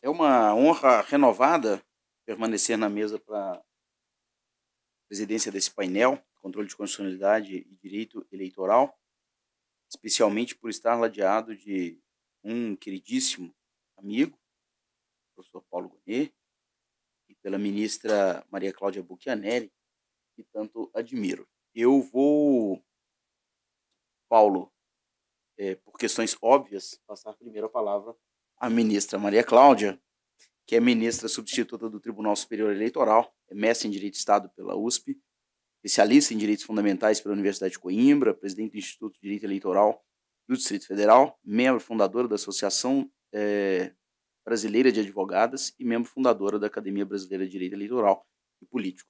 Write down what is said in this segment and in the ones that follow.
É uma honra renovada permanecer na mesa para a presidência desse painel, controle de constitucionalidade e direito eleitoral, especialmente por estar ladeado de um queridíssimo amigo, o professor Paulo Gonet, e pela ministra Maria Cláudia Buchianelli, que tanto admiro. Eu vou, Paulo, por questões óbvias, passar primeiro a palavra à ministra Maria Cláudia, que é ministra substituta do Tribunal Superior Eleitoral, é mestre em Direito de Estado pela USP, especialista em Direitos Fundamentais pela Universidade de Coimbra, presidente do Instituto de Direito Eleitoral do Distrito Federal, membro fundadora da Associação Brasileira de Advogadas e membro fundadora da Academia Brasileira de Direito Eleitoral e Político.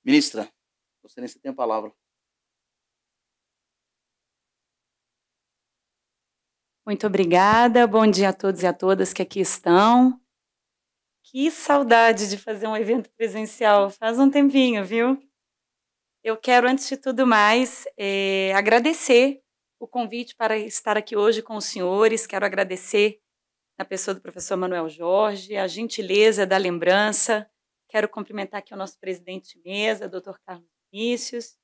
Ministra, você tem a palavra. Muito obrigada, bom dia a todos e a todas que aqui estão. Que saudade de fazer um evento presencial, faz um tempinho, viu? Eu quero, antes de tudo mais, agradecer o convite para estar aqui hoje com os senhores, quero agradecer na pessoa do professor Manuel Jorge, a gentileza da lembrança, quero cumprimentar aqui o nosso presidente de mesa, doutor Carlos Vinícius,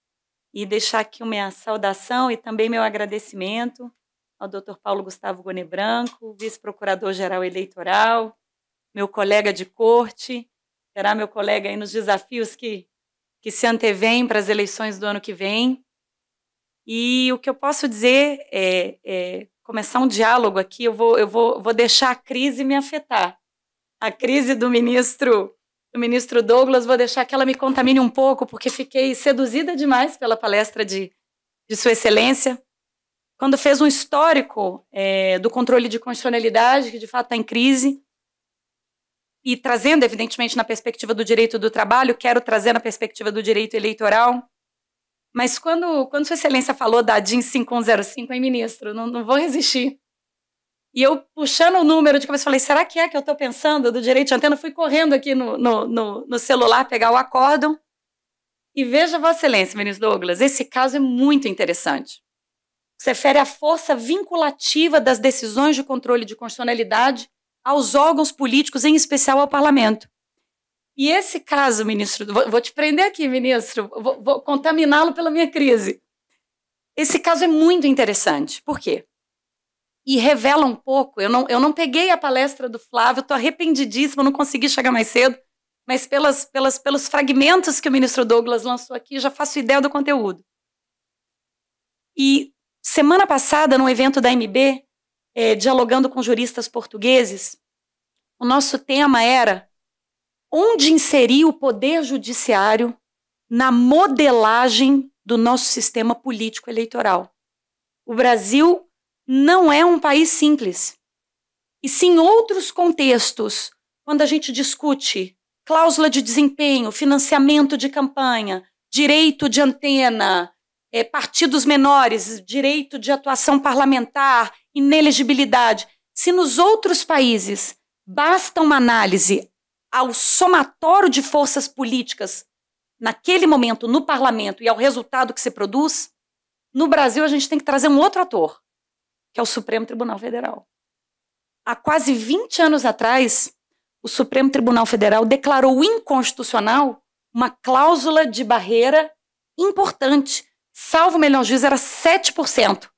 e deixar aqui minha saudação e também meu agradecimento ao doutor Paulo Gustavo Gonet Branco, vice-procurador-geral eleitoral, meu colega de corte, será meu colega aí nos desafios que se antevêm para as eleições do ano que vem. E o que eu posso dizer é começar um diálogo aqui, eu vou deixar a crise me afetar. A crise do ministro Douglas, vou deixar que ela me contamine um pouco, porque fiquei seduzida demais pela palestra de Sua Excelência, quando fez um histórico do controle de constitucionalidade, que de fato está em crise, e trazendo, evidentemente, na perspectiva do direito do trabalho, quero trazer na perspectiva do direito eleitoral. Mas quando Sua Excelência falou da DIN 5105, hein, ministro, não vou resistir. E eu, puxando o número de cabeça, falei, será que eu estou pensando do direito de antena? Fui correndo aqui no celular pegar o acórdão. E veja, Vossa Excelência, ministro Douglas, esse caso é muito interessante. Se refere à força vinculativa das decisões de controle de constitucionalidade aos órgãos políticos, em especial ao parlamento. E esse caso, ministro, vou te prender aqui, ministro, vou contaminá-lo pela minha crise. Esse caso é muito interessante. Por quê? E revela um pouco, eu não peguei a palestra do Flávio, estou arrependidíssima, não consegui chegar mais cedo, mas pelos fragmentos que o ministro Douglas lançou aqui, já faço ideia do conteúdo. E semana passada, num evento da MB, dialogando com juristas portugueses, o nosso tema era onde inserir o poder judiciário na modelagem do nosso sistema político eleitoral. O Brasil não é um país simples. E sim, em outros contextos, quando a gente discute cláusula de desempenho, financiamento de campanha, direito de antena, partidos menores, direito de atuação parlamentar, inelegibilidade. Se nos outros países basta uma análise ao somatório de forças políticas naquele momento no parlamento e ao resultado que se produz, no Brasil a gente tem que trazer um outro ator, que é o Supremo Tribunal Federal. Há quase 20 anos atrás, o Supremo Tribunal Federal declarou inconstitucional uma cláusula de barreira importante, salvo o melhor juízo, era 7%.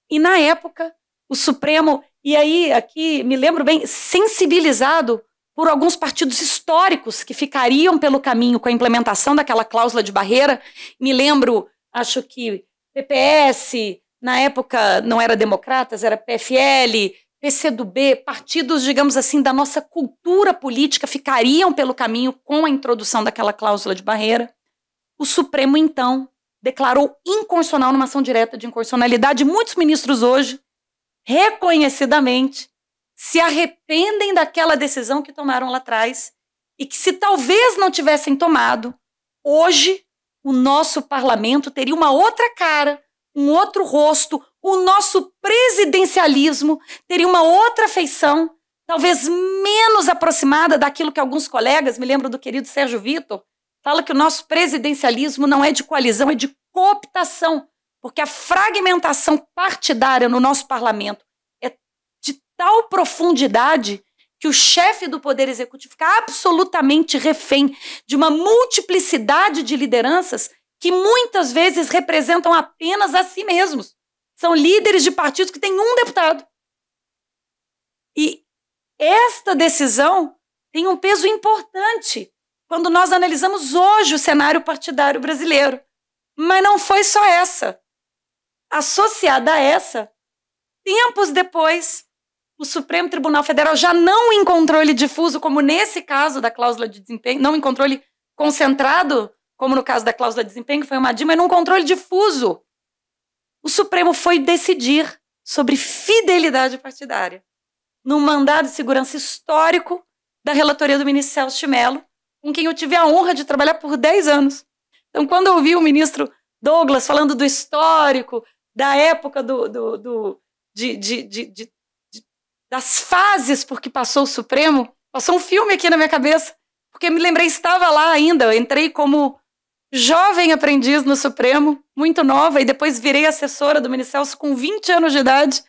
E na época, o Supremo, e aí aqui me lembro bem, sensibilizado por alguns partidos históricos que ficariam pelo caminho com a implementação daquela cláusula de barreira, me lembro, acho que PPS, na época não era Democratas, era PFL, PCdoB, partidos, digamos assim, da nossa cultura política ficariam pelo caminho com a introdução daquela cláusula de barreira. O Supremo, então, declarou inconstitucional numa ação direta de inconstitucionalidade. Muitos ministros hoje, reconhecidamente, se arrependem daquela decisão que tomaram lá atrás e que, se talvez não tivessem tomado, hoje o nosso parlamento teria uma outra cara, um outro rosto, o nosso presidencialismo teria uma outra feição, talvez menos aproximada daquilo que alguns colegas, me lembro do querido Sérgio Vitor, fala que o nosso presidencialismo não é de coalizão, é de cooptação, porque a fragmentação partidária no nosso parlamento é de tal profundidade que o chefe do Poder Executivo fica absolutamente refém de uma multiplicidade de lideranças que muitas vezes representam apenas a si mesmos. São líderes de partidos que têm um deputado. E esta decisão tem um peso importante quando nós analisamos hoje o cenário partidário brasileiro. Mas não foi só essa. Associada a essa, tempos depois, o Supremo Tribunal Federal, já não em controle difuso, como nesse caso da cláusula de desempenho, não em controle concentrado, como no caso da cláusula de desempenho, que foi uma DIN, mas num controle difuso. O Supremo foi decidir sobre fidelidade partidária, num mandado de segurança histórico da relatoria do ministro Celso de Mello, com quem eu tive a honra de trabalhar por 10 anos. Então, quando eu ouvi o ministro Douglas falando do histórico, da época das fases por que passou o Supremo, passou um filme aqui na minha cabeça, porque me lembrei, estava lá ainda, eu entrei como jovem aprendiz no Supremo, muito nova, e depois virei assessora do ministro Celso com 20 anos de idade,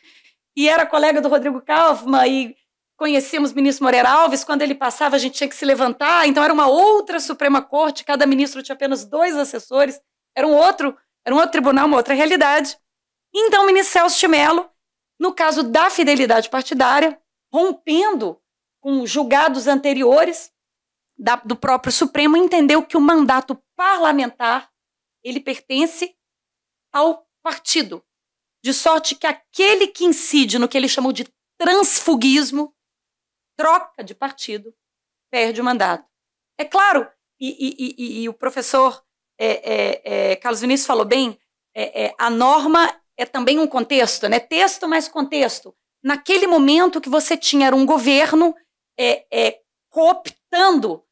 e era colega do Rodrigo Kaufmann, e conhecíamos o ministro Moreira Alves, quando ele passava a gente tinha que se levantar, então era uma outra Suprema Corte, cada ministro tinha apenas 2 assessores, era um outro tribunal, uma outra realidade. Então o ministro Celso de Mello, no caso da fidelidade partidária, rompendo com julgados anteriores do próprio Supremo, entendeu que o mandato parlamentar ele pertence ao partido, de sorte que aquele que incide no que ele chamou de transfugismo, troca de partido, perde o mandato. É claro, e o professor Carlos Vinícius falou bem, a norma é também um contexto, né? Texto mais contexto. Naquele momento que você tinha era um governo cooptando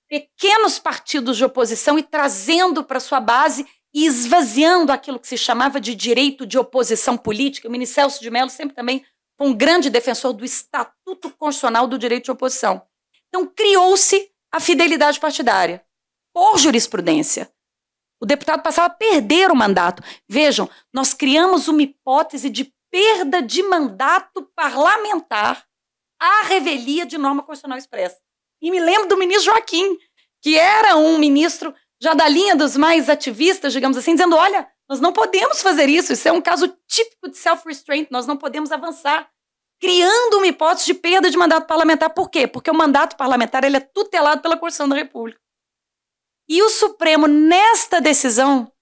pequenos partidos de oposição e trazendo para sua base e esvaziando aquilo que se chamava de direito de oposição política. O ministro Celso de Mello sempre também foi um grande defensor do Estatuto Constitucional do Direito de Oposição. Então, criou-se a fidelidade partidária, por jurisprudência. O deputado passava a perder o mandato. Vejam, nós criamos uma hipótese de perda de mandato parlamentar à revelia de norma constitucional expressa. E me lembro do ministro Joaquim, que era um ministro já da linha dos mais ativistas, digamos assim, dizendo, olha, nós não podemos fazer isso é um caso típico de self-restraint, nós não podemos avançar, criando uma hipótese de perda de mandato parlamentar. Por quê? Porque o mandato parlamentar ele é tutelado pela Constituição da República. E o Supremo, nesta decisão,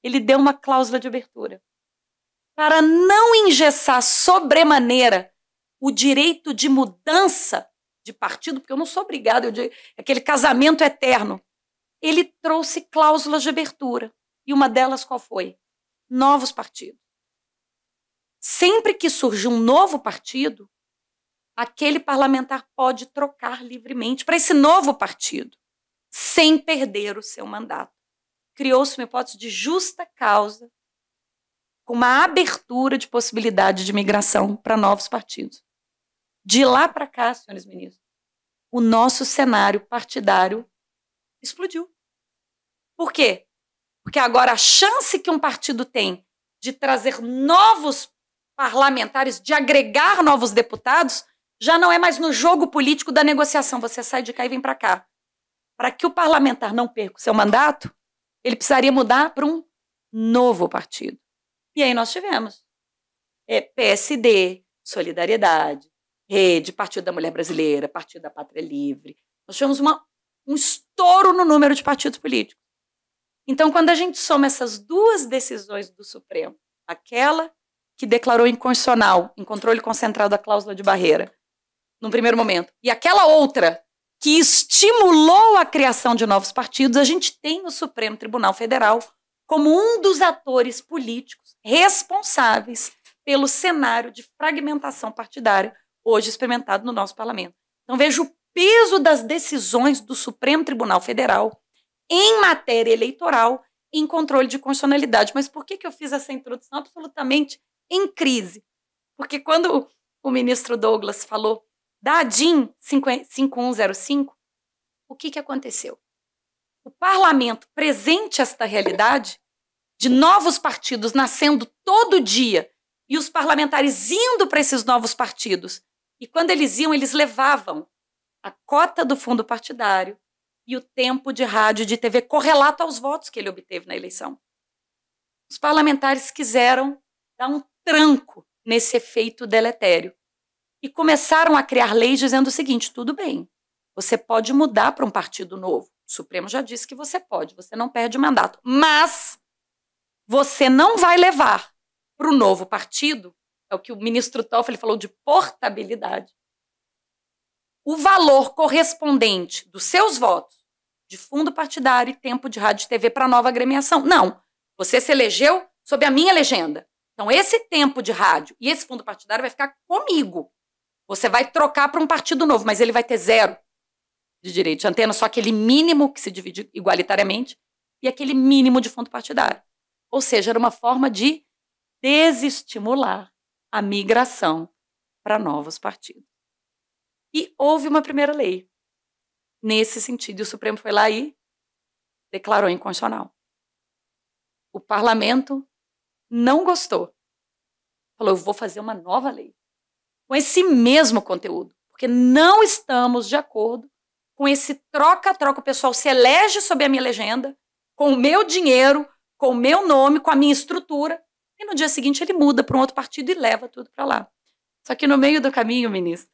ele deu uma cláusula de abertura para não engessar sobremaneira o direito de mudança de partido, porque eu não sou obrigada, aquele casamento eterno. Ele trouxe cláusulas de abertura. E uma delas qual foi? Novos partidos. Sempre que surge um novo partido, aquele parlamentar pode trocar livremente para esse novo partido, sem perder o seu mandato. Criou-se uma hipótese de justa causa, com uma abertura de possibilidade de migração para novos partidos. De lá para cá, senhores ministros, o nosso cenário partidário explodiu. Por quê? Porque agora a chance que um partido tem de trazer novos parlamentares, de agregar novos deputados, já não é mais no jogo político da negociação. Você sai de cá e vem para cá. Para que o parlamentar não perca o seu mandato, ele precisaria mudar para um novo partido. E aí nós tivemos PSD, Solidariedade, Rede, Partido da Mulher Brasileira, Partido da Pátria Livre. Nós tivemos um estouro no número de partidos políticos. Então, quando a gente soma essas 2 decisões do Supremo, aquela que declarou inconstitucional, em controle concentrado da cláusula de barreira, num primeiro momento, e aquela outra que estimulou a criação de novos partidos, a gente tem o Supremo Tribunal Federal como um dos atores políticos responsáveis pelo cenário de fragmentação partidária hoje experimentado no nosso parlamento. Então, veja o peso das decisões do Supremo Tribunal Federal em matéria eleitoral em controle de constitucionalidade. Mas por que eu fiz essa introdução absolutamente em crise? Porque quando o ministro Douglas falou da DIN 5105, o que aconteceu? O parlamento, presente esta realidade de novos partidos nascendo todo dia e os parlamentares indo para esses novos partidos E quando eles iam, eles levavam a cota do fundo partidário e o tempo de rádio e de TV correlato aos votos que ele obteve na eleição. Os parlamentares quiseram dar um tranco nesse efeito deletério e começaram a criar leis dizendo o seguinte: tudo bem, você pode mudar para um partido novo. O Supremo já disse que você pode, você não perde o mandato. Mas você não vai levar para o novo partido, é o que o ministro Toffoli falou de portabilidade, o valor correspondente dos seus votos de fundo partidário e tempo de rádio e TV para a nova agremiação. Não, você se elegeu sob a minha legenda. Então esse tempo de rádio e esse fundo partidário vai ficar comigo. Você vai trocar para um partido novo, mas ele vai ter 0 de direito de antena, só aquele mínimo que se divide igualitariamente e aquele mínimo de fundo partidário. Ou seja, era uma forma de desestimular a migração para novos partidos. E houve uma primeira lei nesse sentido. E o Supremo foi lá e declarou inconstitucional. O parlamento não gostou. Falou, eu vou fazer uma nova lei com esse mesmo conteúdo, porque não estamos de acordo com esse troca-troca. O pessoal se elege sob a minha legenda, com o meu dinheiro, com o meu nome, com a minha estrutura, e no dia seguinte ele muda para um outro partido e leva tudo para lá. Só que no meio do caminho, ministro,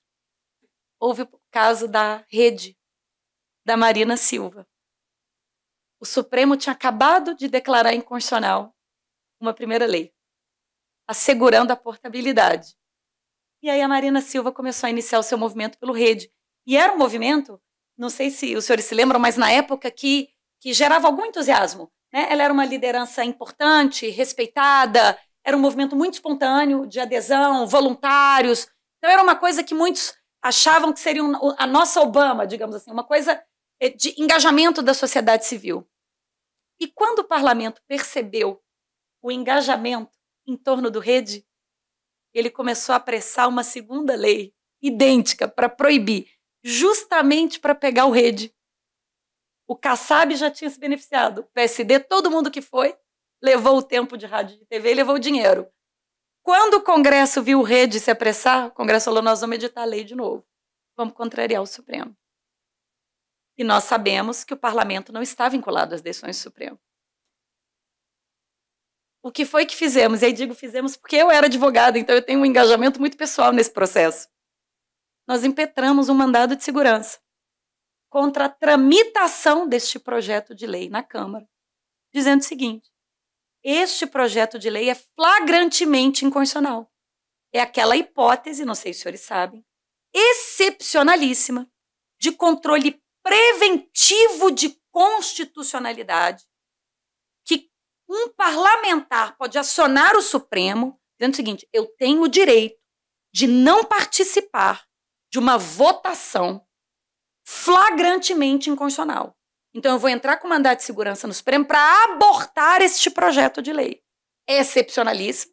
houve o caso da rede da Marina Silva. O Supremo tinha acabado de declarar inconstitucional uma primeira lei, assegurando a portabilidade. E aí a Marina Silva começou a iniciar o seu movimento pelo Rede. E era um movimento, não sei se os senhores se lembram, mas na época que gerava algum entusiasmo, né? Ela era uma liderança importante, respeitada, era um movimento muito espontâneo, de adesão, voluntários. Então era uma coisa que muitos achavam que seria a nossa Obama, digamos assim, uma coisa de engajamento da sociedade civil. E quando o parlamento percebeu o engajamento em torno do Rede, ele começou a apressar uma segunda lei idêntica para proibir, justamente para pegar o Rede. O Kassab já tinha se beneficiado, o PSD, todo mundo que foi, levou o tempo de rádio e de TV e levou o dinheiro. Quando o Congresso viu o Rede se apressar, o Congresso falou, nós vamos editar a lei de novo. Vamos contrariar o Supremo. E nós sabemos que o parlamento não está vinculado às decisões do Supremo. O que foi que fizemos? E aí digo fizemos porque eu era advogada, então eu tenho um engajamento muito pessoal nesse processo. Nós impetramos um mandado de segurança contra a tramitação deste projeto de lei na Câmara, dizendo o seguinte, este projeto de lei é flagrantemente inconstitucional. É aquela hipótese, não sei se os senhores sabem, excepcionalíssima, de controle preventivo de constitucionalidade, que um parlamentar pode acionar o Supremo, dizendo o seguinte, eu tenho o direito de não participar de uma votação flagrantemente inconstitucional. Então eu vou entrar com mandado de segurança no Supremo para abortar este projeto de lei. É excepcionalíssimo.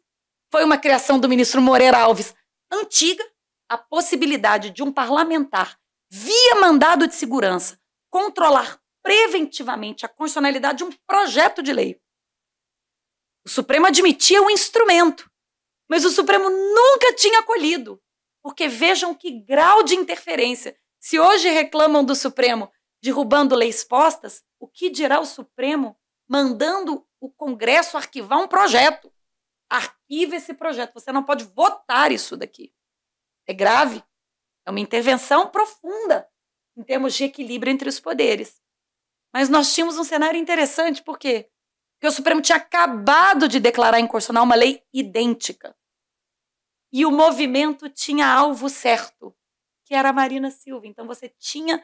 Foi uma criação do ministro Moreira Alves antiga, a possibilidade de um parlamentar, via mandado de segurança, controlar preventivamente a constitucionalidade de um projeto de lei. O Supremo admitia um instrumento, mas o Supremo nunca tinha acolhido, porque vejam que grau de interferência. Se hoje reclamam do Supremo derrubando leis postas, o que dirá o Supremo mandando o Congresso arquivar um projeto? Arquive esse projeto, você não pode votar isso daqui. É grave, é uma intervenção profunda em termos de equilíbrio entre os poderes. Mas nós tínhamos um cenário interessante, por quê? Porque o Supremo tinha acabado de declarar inconstitucional uma lei idêntica. E o movimento tinha alvo certo, que era a Marina Silva. Então você tinha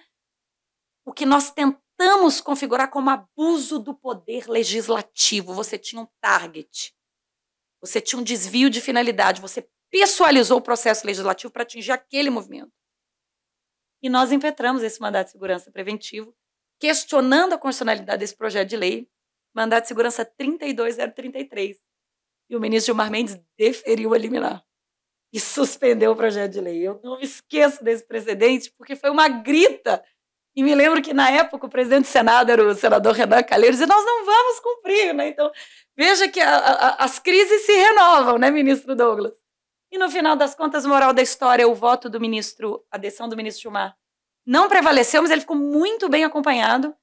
o que nós tentamos configurar como abuso do poder legislativo. Você tinha um target, você tinha um desvio de finalidade, você pessoalizou o processo legislativo para atingir aquele movimento. E nós impetramos esse mandado de segurança preventivo, questionando a constitucionalidade desse projeto de lei, mandado de segurança 32033. E o ministro Gilmar Mendes deferiu a liminar e suspendeu o projeto de lei. Eu não me esqueço desse precedente, porque foi uma grita. E me lembro que, na época, o presidente do Senado era o senador Renan Calheiros, e nós não vamos cumprir, né? Então, veja que as crises se renovam, né, ministro Douglas? E no final das contas, moral da história, o voto do ministro, a decisão do ministro Gilmar não prevaleceu, mas ele ficou muito bem acompanhado.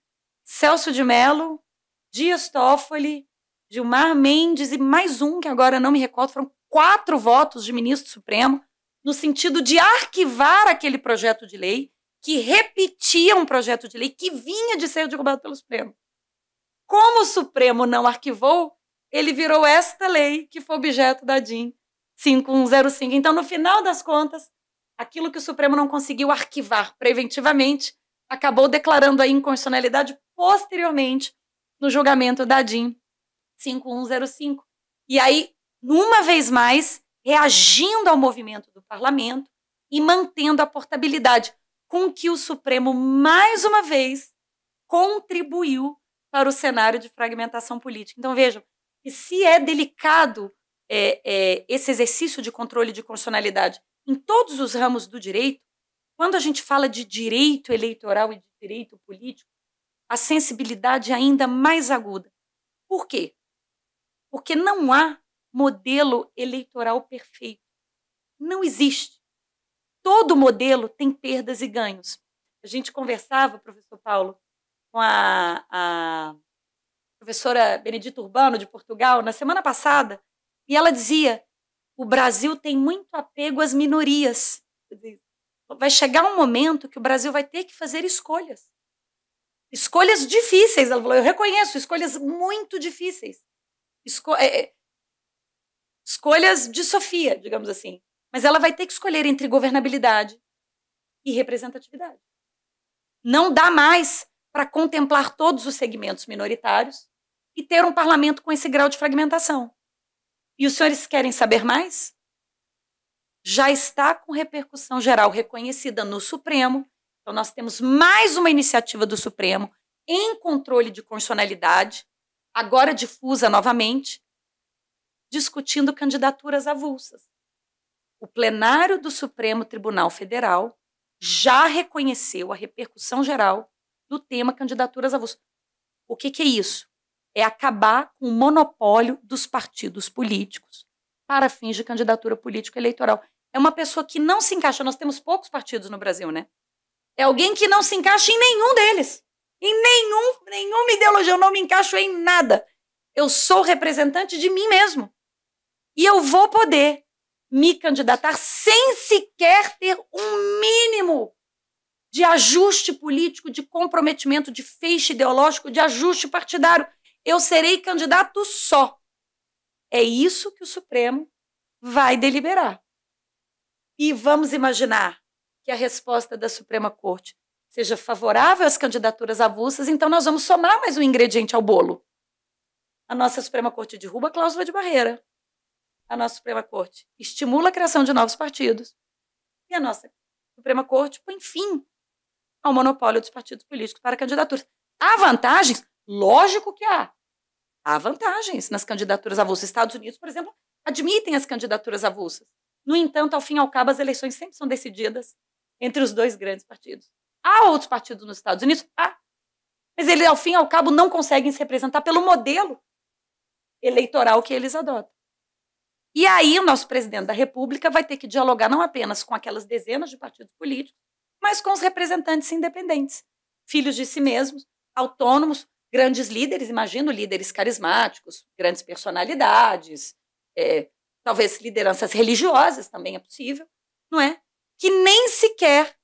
Celso de Mello, Dias Toffoli, Gilmar Mendes e mais um, que agora não me recordo, foram 4 votos de ministro Supremo, no sentido de arquivar aquele projeto de lei, que repetia um projeto de lei que vinha de ser derrubado pelo Supremo. Como o Supremo não arquivou, ele virou esta lei que foi objeto da DIN 5105. Então, no final das contas, aquilo que o Supremo não conseguiu arquivar preventivamente, acabou declarando a inconstitucionalidade posteriormente no julgamento da DIN 5105. E aí, uma vez mais, reagindo ao movimento do parlamento e mantendo a portabilidade, com que o Supremo, mais uma vez, contribuiu para o cenário de fragmentação política. Então, vejam, que se é delicado esse exercício de controle de constitucionalidade em todos os ramos do direito, quando a gente fala de direito eleitoral e de direito político, a sensibilidade é ainda mais aguda. Por quê? Porque não há modelo eleitoral perfeito. Não existe. Todo modelo tem perdas e ganhos. A gente conversava, professor Paulo, com a professora Benedita Urbano, de Portugal, na semana passada, e ela dizia: o Brasil tem muito apego às minorias. Vai chegar um momento que o Brasil vai ter que fazer escolhas. Escolhas difíceis, ela falou, eu reconheço, escolhas muito difíceis. Escolhas de Sofia, digamos assim. Mas ela vai ter que escolher entre governabilidade e representatividade. Não dá mais para contemplar todos os segmentos minoritários e ter um parlamento com esse grau de fragmentação. E os senhores querem saber mais? Já está com repercussão geral reconhecida no Supremo. Então, nós temos mais uma iniciativa do Supremo em controle de constitucionalidade, agora difusa novamente, discutindo candidaturas avulsas. O plenário do Supremo Tribunal Federal já reconheceu a repercussão geral do tema candidaturas avulsas. O que é isso? É acabar com o monopólio dos partidos políticos para fins de candidatura político-eleitoral. É uma pessoa que não se encaixa, nós temos poucos partidos no Brasil, né? É alguém que não se encaixa em nenhum deles. Em nenhuma ideologia, eu não me encaixo em nada. Eu sou representante de mim mesmo. E eu vou poder me candidatar sem sequer ter um mínimo de ajuste político, de comprometimento, de feixe ideológico, de ajuste partidário. Eu serei candidato só. É isso que o Supremo vai deliberar. E vamos imaginar que a resposta da Suprema Corte seja favorável às candidaturas avulsas, então nós vamos somar mais um ingrediente ao bolo. A nossa Suprema Corte derruba a cláusula de barreira. A nossa Suprema Corte estimula a criação de novos partidos. E a nossa Suprema Corte põe fim ao monopólio dos partidos políticos para candidaturas. Há vantagens? Lógico que há. Há vantagens nas candidaturas avulsas. Estados Unidos, por exemplo, admitem as candidaturas avulsas. No entanto, ao fim e ao cabo, as eleições sempre são decididas entre os 2 grandes partidos. Há outros partidos nos Estados Unidos? Há. Mas eles, ao fim e ao cabo, não conseguem se representar pelo modelo eleitoral que eles adotam. E aí o nosso presidente da República vai ter que dialogar não apenas com aquelas dezenas de partidos políticos, mas com os representantes independentes, filhos de si mesmos, autônomos, grandes líderes, imagino líderes carismáticos, grandes personalidades, talvez lideranças religiosas também é possível, não é? Que nem sequer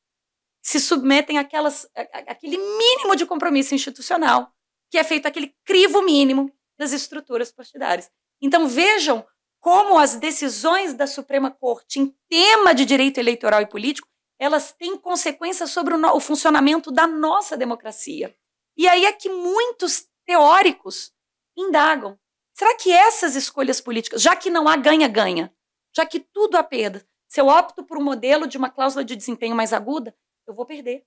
se submetem àquele mínimo de compromisso institucional, que é feito aquele crivo mínimo das estruturas partidárias. Então vejam como as decisões da Suprema Corte em tema de direito eleitoral e político, elas têm consequências sobre o funcionamento da nossa democracia. E aí é que muitos teóricos indagam. Será que essas escolhas políticas, já que não há ganha-ganha, já que tudo há perda, se eu opto por um modelo de uma cláusula de desempenho mais aguda, eu vou perder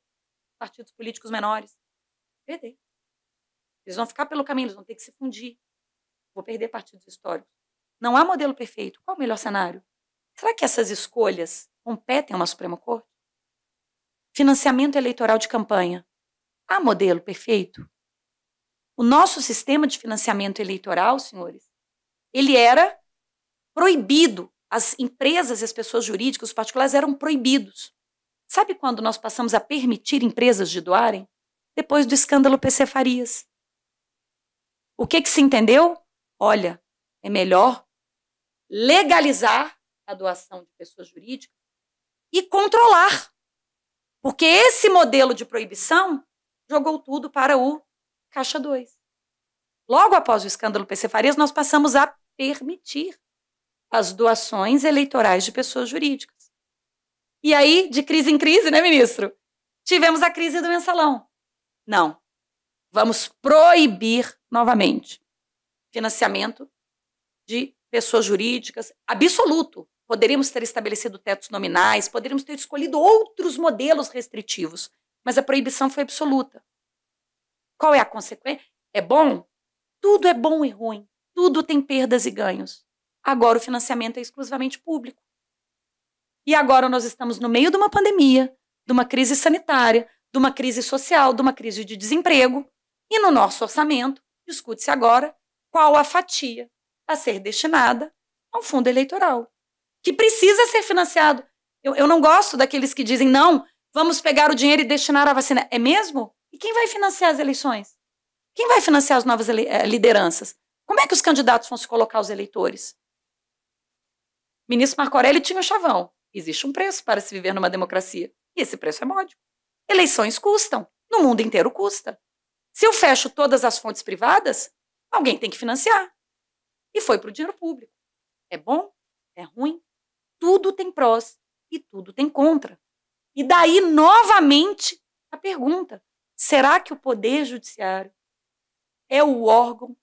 partidos políticos menores. Perder. Eles vão ficar pelo caminho, eles vão ter que se fundir. Vou perder partidos históricos. Não há modelo perfeito. Qual é o melhor cenário? Será que essas escolhas competem a uma Suprema Corte? Financiamento eleitoral de campanha. Há modelo perfeito? O nosso sistema de financiamento eleitoral, senhores, ele era proibido as empresas e as pessoas jurídicas, os particulares, eram proibidos. Sabe quando nós passamos a permitir empresas de doarem? Depois do escândalo PC Farias. O que se entendeu? Olha, é melhor legalizar a doação de pessoas jurídicas e controlar. Porque esse modelo de proibição jogou tudo para o Caixa 2. Logo após o escândalo PC Farias, nós passamos a permitir as doações eleitorais de pessoas jurídicas. E aí, de crise em crise, né, ministro? Tivemos a crise do mensalão. Não. Vamos proibir novamente financiamento de pessoas jurídicas, absoluto. Poderíamos ter estabelecido tetos nominais, poderíamos ter escolhido outros modelos restritivos, mas a proibição foi absoluta. Qual é a consequência? É bom? Tudo é bom e ruim. Tudo tem perdas e ganhos. Agora o financiamento é exclusivamente público. E agora nós estamos no meio de uma pandemia, de uma crise sanitária, de uma crise social, de uma crise de desemprego, e no nosso orçamento discute-se agora qual a fatia a ser destinada ao fundo eleitoral, que precisa ser financiado. Eu não gosto daqueles que dizem, não, vamos pegar o dinheiro e destinar à vacina. É mesmo? E quem vai financiar as eleições? Quem vai financiar as novas lideranças? Como é que os candidatos vão se colocar os eleitores? O ministro Marco Aurélio tinha o chavão. Existe um preço para se viver numa democracia. E esse preço é módico. Eleições custam. No mundo inteiro custa. Se eu fecho todas as fontes privadas, alguém tem que financiar. E foi para o dinheiro público. É bom? É ruim? Tudo tem prós e tudo tem contra. E daí, novamente, a pergunta: será que o Poder Judiciário é o órgão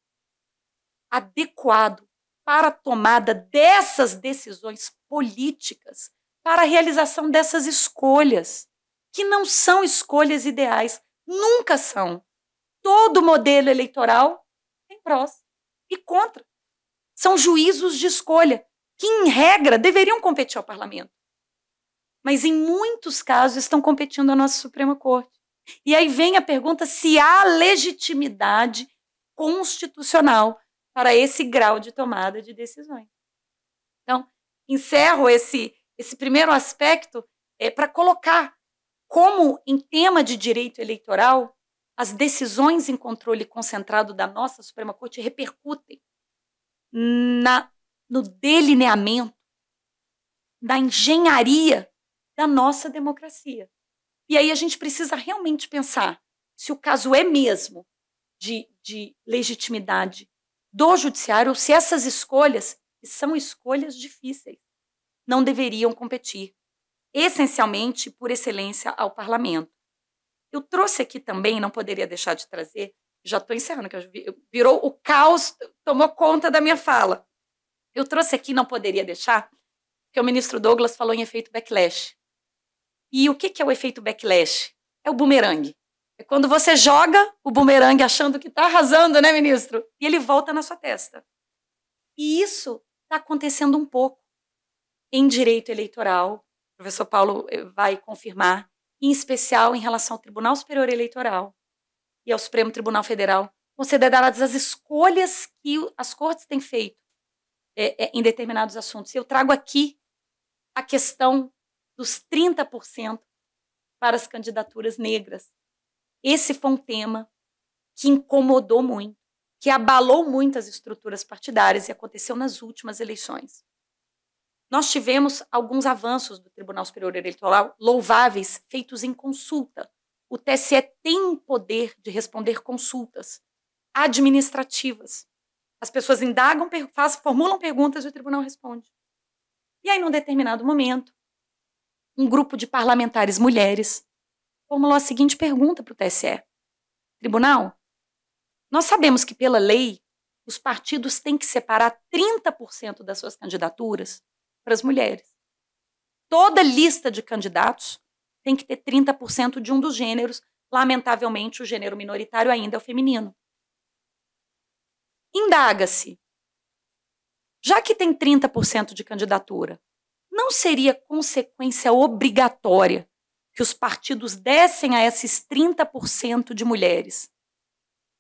adequado para a tomada dessas decisões políticas, para a realização dessas escolhas, que não são escolhas ideais, nunca são. Todo modelo eleitoral tem prós e contra. São juízos de escolha, que, em regra, deveriam competir ao parlamento. Mas, em muitos casos, estão competindo à nossa Suprema Corte. E aí vem a pergunta se há legitimidade constitucional para esse grau de tomada de decisões. Então, encerro esse primeiro aspecto para colocar como, em tema de direito eleitoral, as decisões em controle concentrado da nossa Suprema Corte repercutem no delineamento, da engenharia da nossa democracia. E aí a gente precisa realmente pensar se o caso é mesmo de legitimidade do judiciário ou se essas escolhas, que são escolhas difíceis, não deveriam competir, essencialmente, por excelência, ao parlamento. Eu trouxe aqui também, não poderia deixar de trazer, já estou encerrando, que virou o caos, tomou conta da minha fala. Eu trouxe aqui, não poderia deixar, que o ministro Douglas falou em efeito backlash. E o que é o efeito backlash? É o bumerangue. É quando você joga o bumerangue achando que está arrasando, né, ministro? E ele volta na sua testa. E isso está acontecendo um pouco em direito eleitoral. O professor Paulo vai confirmar, em especial em relação ao Tribunal Superior Eleitoral e ao Supremo Tribunal Federal, consideradas as escolhas que as cortes têm feito em determinados assuntos. Eu trago aqui a questão dos 30% para as candidaturas negras. Esse foi um tema que incomodou muito, que abalou muito as estruturas partidárias e aconteceu nas últimas eleições. Nós tivemos alguns avanços do Tribunal Superior Eleitoral louváveis, feitos em consulta. O TSE tem poder de responder consultas administrativas. As pessoas indagam, formulam perguntas e o tribunal responde. E aí, num determinado momento, um grupo de parlamentares mulheres formulou a seguinte pergunta para o TSE. Tribunal, nós sabemos que, pela lei, os partidos têm que separar 30% das suas candidaturas para as mulheres. Toda lista de candidatos tem que ter 30% de um dos gêneros. Lamentavelmente, o gênero minoritário ainda é o feminino. Indaga-se, já que tem 30% de candidatura, não seria consequência obrigatória que os partidos dessem a esses 30% de mulheres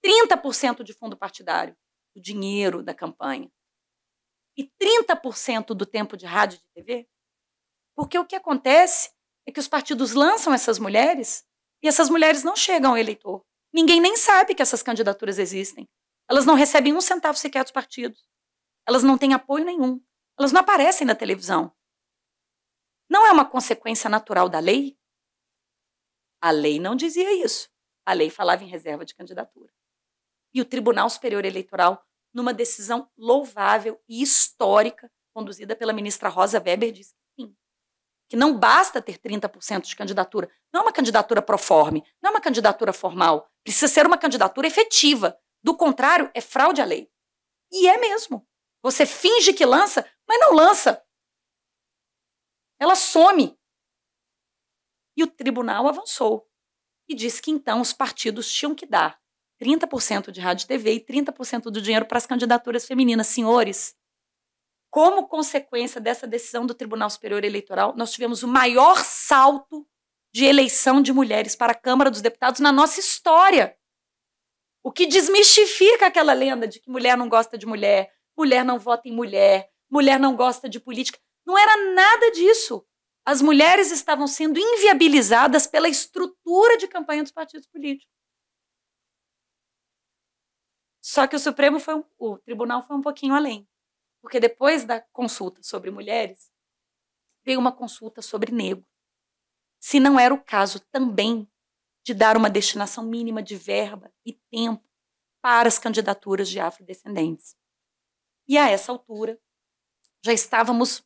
30% de fundo partidário, do dinheiro da campanha, e 30% do tempo de rádio e de TV? Porque o que acontece é que os partidos lançam essas mulheres e essas mulheres não chegam ao eleitor. Ninguém nem sabe que essas candidaturas existem. Elas não recebem um centavo sequer dos partidos. Elas não têm apoio nenhum. Elas não aparecem na televisão. Não é uma consequência natural da lei? A lei não dizia isso. A lei falava em reserva de candidatura. E o Tribunal Superior Eleitoral, numa decisão louvável e histórica, conduzida pela ministra Rosa Weber, disse que sim. Que não basta ter 30% de candidatura. Não é uma candidatura proforme, não é uma candidatura formal. Precisa ser uma candidatura efetiva. Do contrário, é fraude à lei. E é mesmo. Você finge que lança, mas não lança. Ela some. E o tribunal avançou e disse que então os partidos tinham que dar 30% de rádio e TV e 30% do dinheiro para as candidaturas femininas. Senhores, como consequência dessa decisão do Tribunal Superior Eleitoral, nós tivemos o maior salto de eleição de mulheres para a Câmara dos Deputados na nossa história. O que desmistifica aquela lenda de que mulher não gosta de mulher, mulher não vota em mulher, mulher não gosta de política. Não era nada disso. As mulheres estavam sendo inviabilizadas pela estrutura de campanha dos partidos políticos. Só que o tribunal foi um pouquinho além. Porque depois da consulta sobre mulheres, veio uma consulta sobre negro. Se não era o caso também de dar uma destinação mínima de verba e tempo para as candidaturas de afrodescendentes. E a essa altura, já estávamos,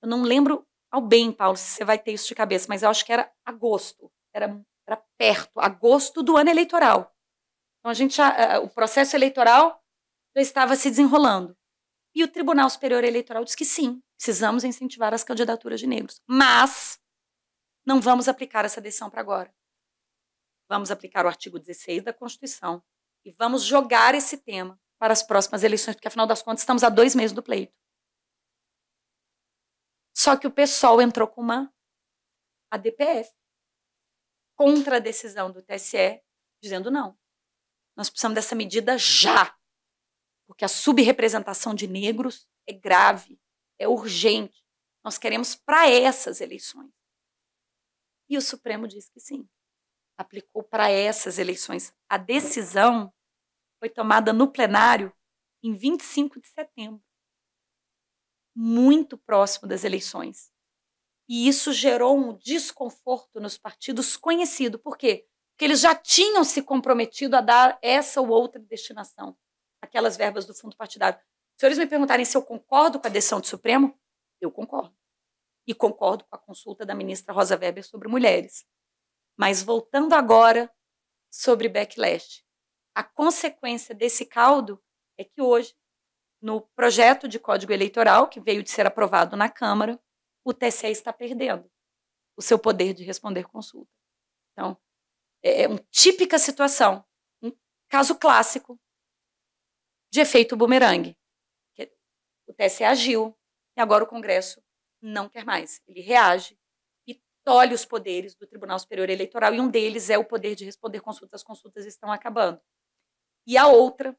eu não lembro ao bem, Paulo, se você vai ter isso de cabeça, mas eu acho que era agosto, era perto, agosto do ano eleitoral. Então o processo eleitoral já estava se desenrolando. E o Tribunal Superior Eleitoral disse que sim, precisamos incentivar as candidaturas de negros, mas não vamos aplicar essa decisão para agora. Vamos aplicar o artigo 16 da Constituição e vamos jogar esse tema para as próximas eleições, porque afinal das contas estamos a 2 meses do pleito. Só que o PSOL entrou com uma ADPF contra a decisão do TSE, dizendo não. Nós precisamos dessa medida já, porque a subrepresentação de negros é grave, é urgente. Nós queremos para essas eleições. E o Supremo disse que sim, aplicou para essas eleições. A decisão foi tomada no plenário em 25 de setembro, muito próximo das eleições. E isso gerou um desconforto nos partidos conhecido. Por quê? Porque eles já tinham se comprometido a dar essa ou outra destinação, aquelas verbas do fundo partidário. Se os senhores me perguntarem se eu concordo com a decisão do Supremo, eu concordo. E concordo com a consulta da ministra Rosa Weber sobre mulheres. Mas voltando agora sobre backlash, a consequência desse caldo é que hoje, no projeto de Código Eleitoral, que veio de ser aprovado na Câmara, o TSE está perdendo o seu poder de responder consulta. Então, é uma típica situação, um caso clássico de efeito bumerangue. O TSE agiu e agora o Congresso não quer mais. Ele reage e tolhe os poderes do Tribunal Superior Eleitoral, e um deles é o poder de responder consultas. As consultas estão acabando. E a outro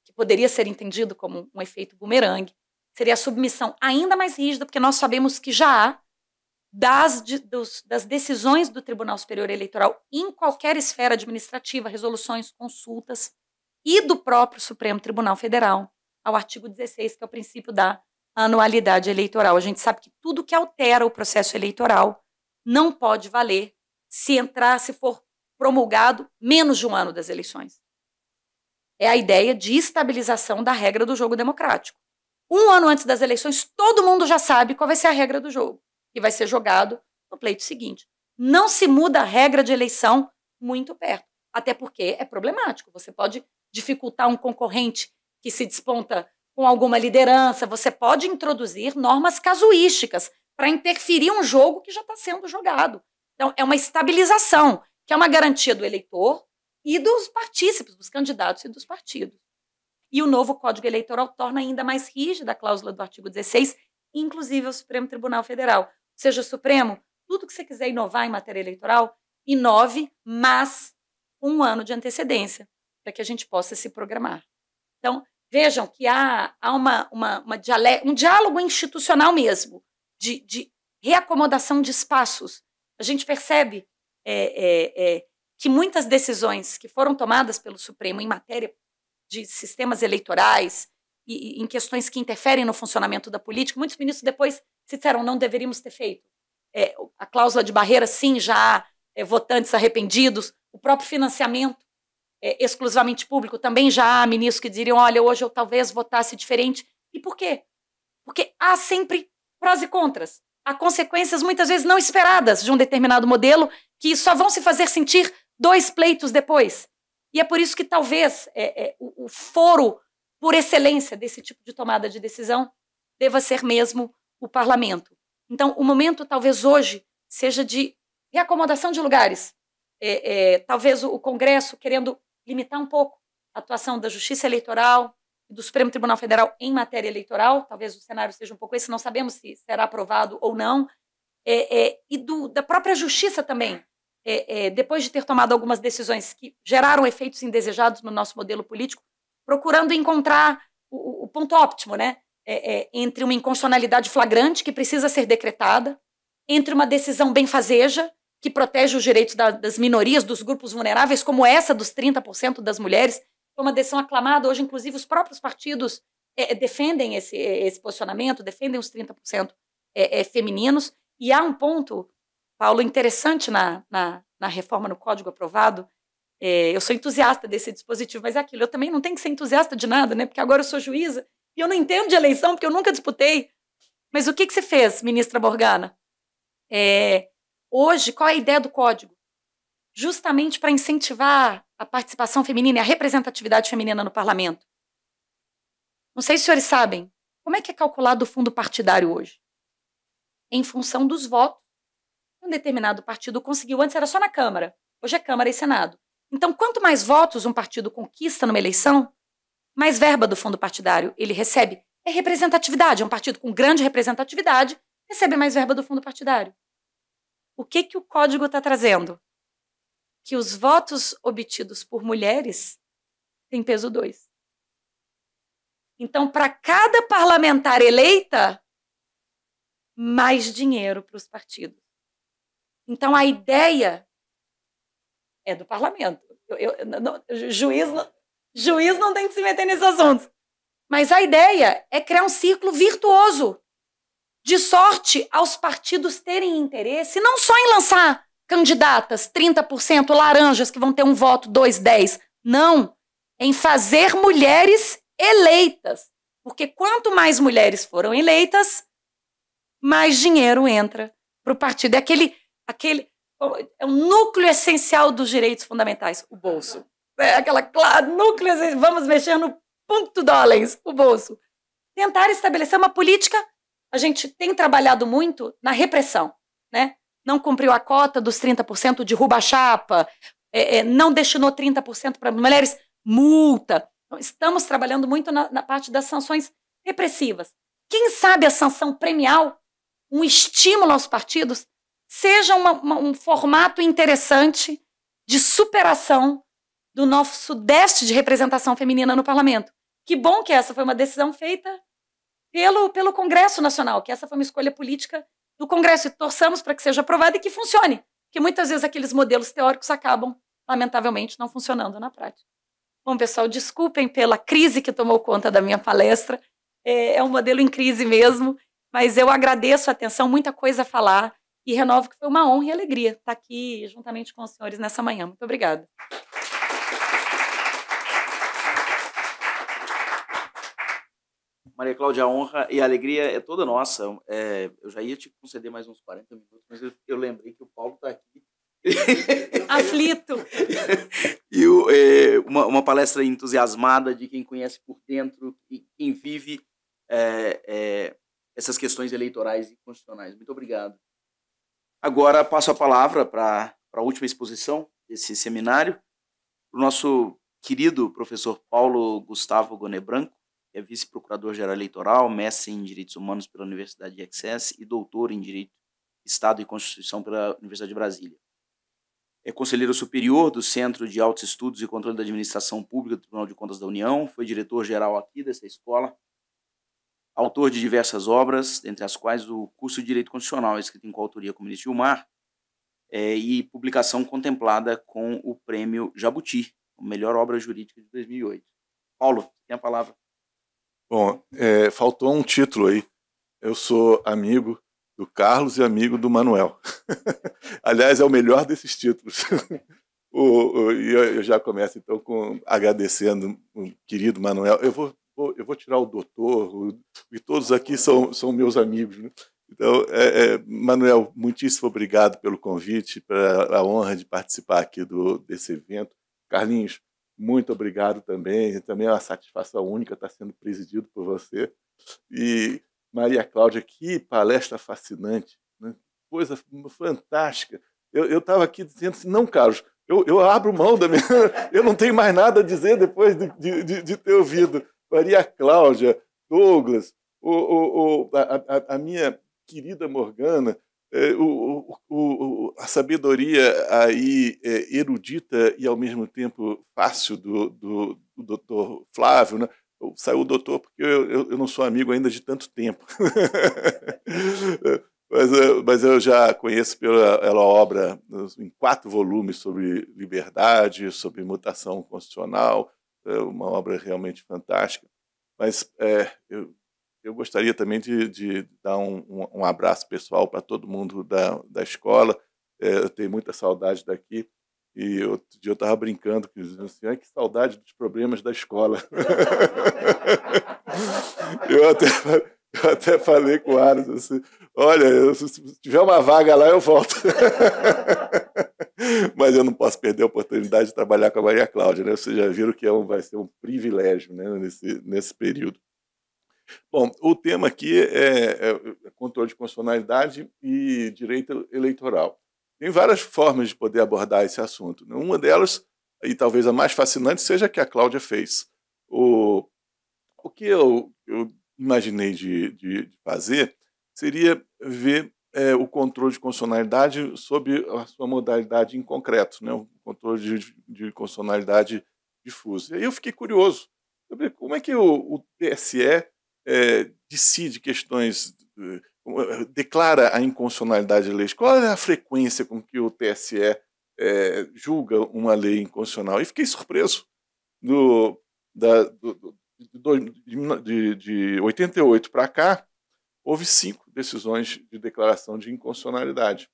que poderia ser entendido como um efeito bumerangue, seria a submissão ainda mais rígida, porque nós sabemos que já há das decisões do Tribunal Superior Eleitoral em qualquer esfera administrativa, resoluções, consultas, e do próprio Supremo Tribunal Federal, ao artigo 16, que é o princípio da anualidade eleitoral. A gente sabe que tudo que altera o processo eleitoral não pode valer se for promulgado menos de um ano das eleições. É a ideia de estabilização da regra do jogo democrático. Um ano antes das eleições, todo mundo já sabe qual vai ser a regra do jogo, que vai ser jogado no pleito seguinte. Não se muda a regra de eleição muito perto, até porque é problemático. Você pode dificultar um concorrente que se desponta com alguma liderança, você pode introduzir normas casuísticas para interferir um jogo que já está sendo jogado. Então, é uma estabilização, que é uma garantia do eleitor e dos partícipes, dos candidatos e dos partidos. E o novo Código Eleitoral torna ainda mais rígida a cláusula do artigo 16, inclusive o Supremo Tribunal Federal. Ou seja, Supremo, tudo que você quiser inovar em matéria eleitoral, inove, mas com um ano de antecedência, para que a gente possa se programar. Então, vejam que há um diálogo institucional mesmo, de reacomodação de espaços. A gente percebe que muitas decisões que foram tomadas pelo Supremo em matéria de sistemas eleitorais e em questões que interferem no funcionamento da política, muitos ministros depois se disseram não deveríamos ter feito. A cláusula de barreira, sim, já há votantes arrependidos, o próprio financiamento exclusivamente público, também já há ministros que diriam, olha, hoje eu talvez votasse diferente. E por quê? Porque há sempre prós e contras. Há consequências muitas vezes não esperadas de um determinado modelo que só vão se fazer sentir 2 pleitos depois. E é por isso que talvez o foro por excelência desse tipo de tomada de decisão deva ser mesmo o parlamento. Então, o momento talvez hoje seja de reacomodação de lugares. Talvez o Congresso querendo limitar um pouco a atuação da Justiça Eleitoral e do Supremo Tribunal Federal em matéria eleitoral, talvez o cenário seja um pouco esse, não sabemos se será aprovado ou não, e da própria Justiça também, depois de ter tomado algumas decisões que geraram efeitos indesejados no nosso modelo político, procurando encontrar o ponto óptimo, né? Entre uma inconstitucionalidade flagrante que precisa ser decretada, entre uma decisão benfazeja, que protege os direitos das minorias, dos grupos vulneráveis, como essa dos 30% das mulheres. Foi uma decisão aclamada. Hoje, inclusive, os próprios partidos defendem esse posicionamento, defendem os 30% femininos. E há um ponto, Paulo, interessante na reforma no Código aprovado. Eu sou entusiasta desse dispositivo, mas é aquilo, eu também não tenho que ser entusiasta de nada, né? Porque agora eu sou juíza e eu não entendo de eleição, porque eu nunca disputei. Mas o que você fez, ministra Morgana? Hoje, qual é a ideia do Código? Justamente para incentivar a participação feminina e a representatividade feminina no parlamento. Não sei se os senhores sabem, como é que é calculado o fundo partidário hoje? Em função dos votos que um determinado partido conseguiu. Antes era só na Câmara, hoje é Câmara e Senado. Então, quanto mais votos um partido conquista numa eleição, mais verba do fundo partidário ele recebe. É representatividade, é um partido com grande representatividade, recebe mais verba do fundo partidário. O que o Código está trazendo? Que os votos obtidos por mulheres têm peso 2. Então, para cada parlamentar eleita, mais dinheiro para os partidos. Então, a ideia é do parlamento. Juiz não tem que se meter nesses assuntos. Mas a ideia é criar um círculo virtuoso de sorte aos partidos terem interesse, não só em lançar candidatas, 30% laranjas que vão ter um voto, 2, 10. Não, em fazer mulheres eleitas. Porque quanto mais mulheres foram eleitas, mais dinheiro entra para o partido. É o núcleo essencial dos direitos fundamentais, o bolso. Núcleo, vamos mexer no ponto dólares, o bolso. Tentar estabelecer uma política. A gente tem trabalhado muito na repressão, né? Não cumpriu a cota dos 30% de rouba-chapa, não destinou 30% para mulheres, multa. Então, estamos trabalhando muito na parte das sanções repressivas. Quem sabe a sanção premial, um estímulo aos partidos, seja um formato interessante de superação do nosso déficit de representação feminina no parlamento. Que bom que essa foi uma decisão feita pelo Congresso Nacional, que essa foi uma escolha política do Congresso, e torçamos para que seja aprovada e que funcione, porque muitas vezes aqueles modelos teóricos acabam, lamentavelmente, não funcionando na prática. Bom, pessoal, desculpem pela crise que tomou conta da minha palestra, é um modelo em crise mesmo, mas eu agradeço a atenção, muita coisa a falar, e renovo que foi uma honra e alegria estar aqui juntamente com os senhores nessa manhã. Muito obrigada. Maria Cláudia, a honra e a alegria é toda nossa. Eu já ia te conceder mais uns 40 minutos, mas eu lembrei que o Paulo está aqui. Aflito. E uma palestra entusiasmada de quem conhece por dentro e quem vive essas questões eleitorais e constitucionais. Muito obrigado. Agora passo a palavra para a última exposição desse seminário, para o nosso querido professor Paulo Gustavo Goné Branco, que é vice-procurador-geral eleitoral, mestre em Direitos Humanos pela Universidade de Access e doutor em Direito, Estado e Constituição pela Universidade de Brasília. É conselheiro superior do Centro de Altos Estudos e Controle da Administração Pública do Tribunal de Contas da União, foi diretor-geral aqui dessa escola, autor de diversas obras, dentre as quais o curso de Direito Constitucional, escrito em coautoria com o ministro Gilmar, e publicação contemplada com o Prêmio Jabuti, a melhor obra jurídica de 2008. Paulo, tem a palavra. Bom, faltou um título aí. Eu sou amigo do Carlos e amigo do Manuel. Aliás, é o melhor desses títulos. Eu já começo, então, agradecendo o querido Manuel. Eu vou tirar o doutor, e todos aqui são meus amigos, né? Então, Manuel, muitíssimo obrigado pelo convite, pela honra de participar aqui desse evento. Carlinhos, muito obrigado também. Também é uma satisfação única estar sendo presidido por você. E Maria Cláudia, que palestra fascinante, né? Coisa fantástica. Eu estava aqui dizendo assim, não, Carlos, eu abro mão da minha... Eu não tenho mais nada a dizer depois de ter ouvido Maria Cláudia, Douglas, a minha querida Morgana, a sabedoria aí erudita e ao mesmo tempo fácil do doutor Flávio, né? Saiu o doutor porque eu não sou amigo ainda de tanto tempo. Mas eu já conheço pela obra em 4 volumes sobre liberdade, sobre mutação constitucional, uma obra realmente fantástica. Mas eu gostaria também de dar um abraço pessoal para todo mundo da escola. Eu tenho muita saudade daqui. E outro dia eu estava brincando, dizendo assim, que saudade dos problemas da escola. Eu até falei com o Aras assim, olha, se tiver uma vaga lá, eu volto. Mas eu não posso perder a oportunidade de trabalhar com a Maria Cláudia, né? Vocês já viram que vai ser um privilégio, né, nesse período. Bom, o tema aqui é controle de constitucionalidade e direito eleitoral. Tem várias formas de poder abordar esse assunto. Uma delas, e talvez a mais fascinante, seja a que a Cláudia fez. O que eu imaginei de fazer seria ver o controle de constitucionalidade sob a sua modalidade em concreto, né? O controle de constitucionalidade difuso. E aí eu fiquei curioso sobre como é que o TSE decide questões, declara a inconstitucionalidade de leis. Qual é a frequência com que o TSE julga uma lei inconstitucional? E fiquei surpreso. De 88 para cá, houve 5 decisões de declaração de inconstitucionalidade.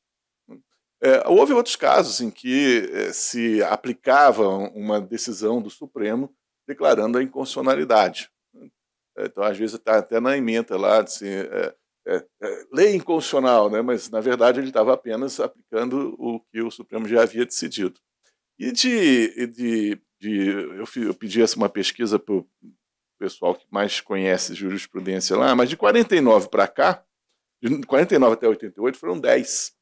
Houve outros casos em que se aplicava uma decisão do Supremo declarando a inconstitucionalidade. Então, às vezes, está até na ementa lá, assim, lei inconstitucional, né? Mas, na verdade, ele estava apenas aplicando o que o Supremo já havia decidido. E eu pedi uma pesquisa para o pessoal que mais conhece jurisprudência lá, mas de 49 para cá, de 49 até 88, foram 10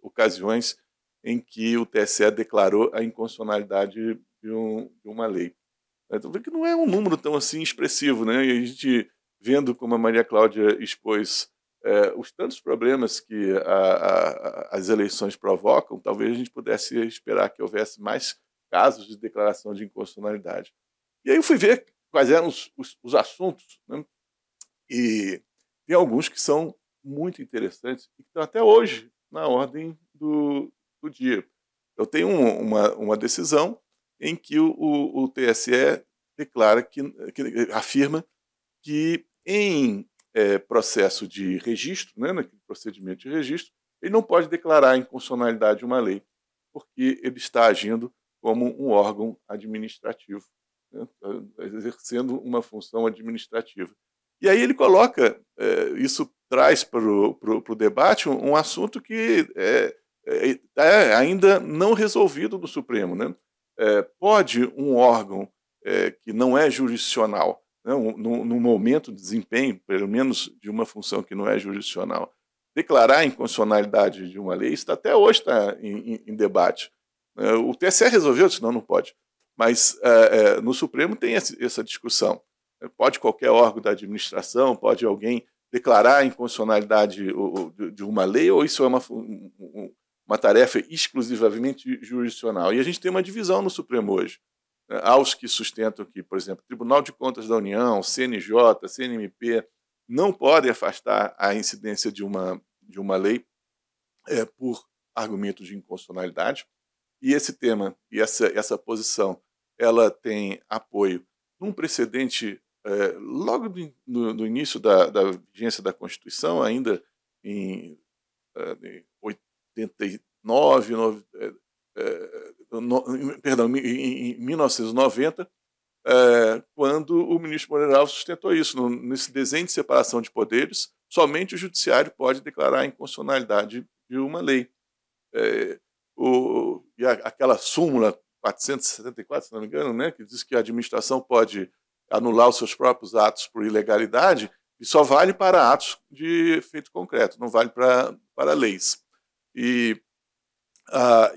ocasiões em que o TSE declarou a inconstitucionalidade de uma lei. Então, que não é um número tão assim expressivo, né? E a gente, vendo como a Maria Cláudia expôs os tantos problemas que as eleições provocam, talvez a gente pudesse esperar que houvesse mais casos de declaração de inconstitucionalidade. E aí eu fui ver quais eram os assuntos, né? E tem alguns que são muito interessantes e que estão até hoje na ordem do dia. Eu tenho uma decisão em que o TSE declara que afirma que em processo de registro, né, naquele procedimento de registro, ele não pode declarar a inconstitucionalidade de uma lei, porque ele está agindo como um órgão administrativo, né, exercendo uma função administrativa. E aí ele coloca, isso traz para o debate um assunto que é ainda não resolvido no Supremo, né? Pode um órgão que não é jurisdicional, né, no momento de desempenho, pelo menos de uma função que não é jurisdicional, declarar a inconstitucionalidade de uma lei? Isso até hoje está em debate. O TSE resolveu, senão não pode. Mas no Supremo tem essa discussão. Pode qualquer órgão da administração, pode alguém declarar a inconstitucionalidade de uma lei, ou isso é uma tarefa exclusivamente jurisdicional. E a gente tem uma divisão no Supremo hoje. Há os que sustentam que, por exemplo, Tribunal de Contas da União, CNJ, CNMP, não podem afastar a incidência de uma lei por argumentos de inconstitucionalidade. E esse tema e essa posição, ela tem apoio num precedente logo no início da vigência da Constituição, ainda em 1990, quando o ministro Moreira Alves sustentou isso. Nesse desenho de separação de poderes, somente o judiciário pode declarar a inconstitucionalidade de uma lei. E aquela súmula 474, se não me engano, né, que diz que a administração pode anular os seus próprios atos por ilegalidade, e só vale para atos de efeito concreto, não vale para leis. E a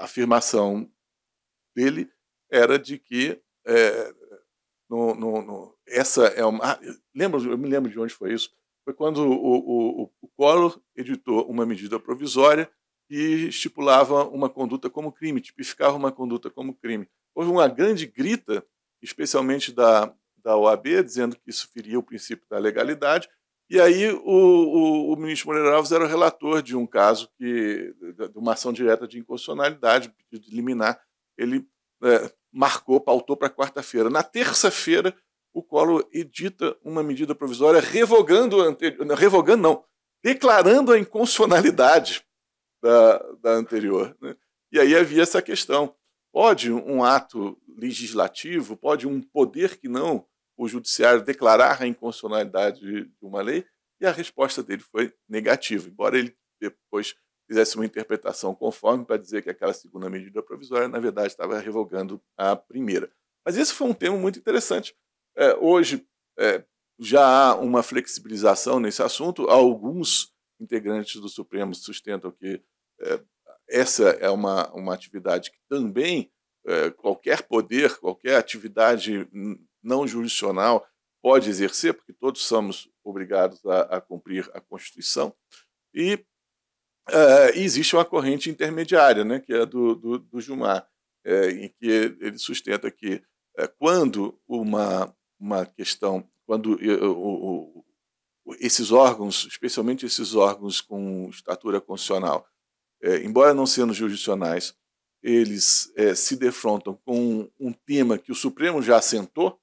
afirmação dele era de que essa é uma... eu me lembro de onde foi isso. Foi quando o Collor editou uma medida provisória que estipulava uma conduta como crime, tipificava uma conduta como crime. Houve uma grande grita, especialmente da OAB, dizendo que isso feria o princípio da legalidade, e aí o ministro Moreira Alves era o relator de um caso, de uma ação direta de inconstitucionalidade, pedido de liminar. Ele pautou para quarta-feira. Na terça-feira, o Collor edita uma medida provisória declarando a inconstitucionalidade da anterior, né? E aí havia essa questão. Pode um ato legislativo, pode um poder que não o judiciário declarar a inconstitucionalidade de uma lei? E a resposta dele foi negativa, embora ele depois fizesse uma interpretação conforme para dizer que aquela segunda medida provisória, na verdade, estava revogando a primeira. Mas esse foi um tema muito interessante. Hoje já há uma flexibilização nesse assunto. Alguns integrantes do Supremo sustentam que essa é uma atividade que também qualquer poder, qualquer atividade não jurisdicional pode exercer, porque todos somos obrigados a cumprir a Constituição. E existe uma corrente intermediária, né, que é do Gilmar, em que ele sustenta que quando uma questão, quando esses órgãos, especialmente esses órgãos com estatura constitucional, embora não sendo jurisdicionais, eles se defrontam com um tema que o Supremo já assentou,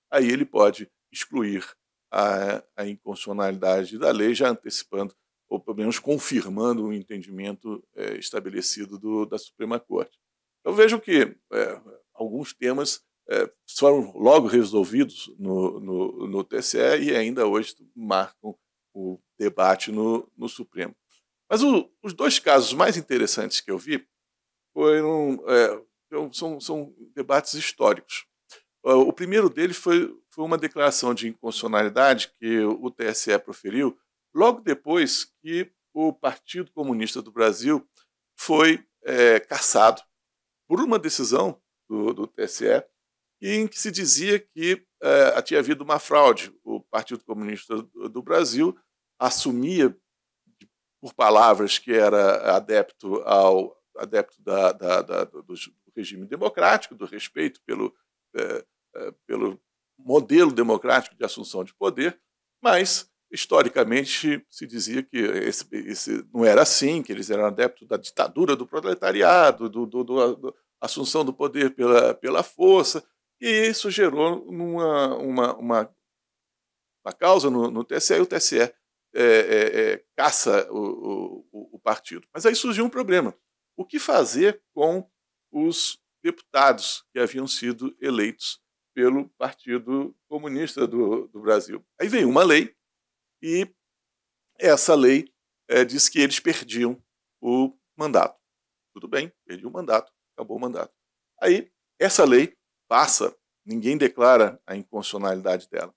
aí ele pode excluir a inconstitucionalidade da lei, já antecipando, ou pelo menos confirmando o entendimento estabelecido da Suprema Corte. Eu vejo que alguns temas foram logo resolvidos no TSE e ainda hoje marcam o debate no Supremo. Mas os dois casos mais interessantes que eu vi são debates históricos. O primeiro deles foi uma declaração de inconstitucionalidade que o TSE proferiu logo depois que o Partido Comunista do Brasil foi cassado por uma decisão do TSE em que se dizia que tinha havido uma fraude. O Partido Comunista do Brasil assumia, por palavras, que era adepto do regime democrático, do respeito pelo modelo democrático de assunção de poder, mas, historicamente, se dizia que esse não era assim, que eles eram adeptos da ditadura do proletariado, da assunção do poder pela força, e isso gerou uma causa no TSE, e o TSE caça o partido. Mas aí surgiu um problema. O que fazer com os deputados que haviam sido eleitos pelo Partido Comunista do Brasil? Aí veio uma lei, e essa lei diz que eles perdiam o mandato. Tudo bem, perdi o mandato, acabou o mandato. Aí essa lei passa, ninguém declara a inconstitucionalidade dela.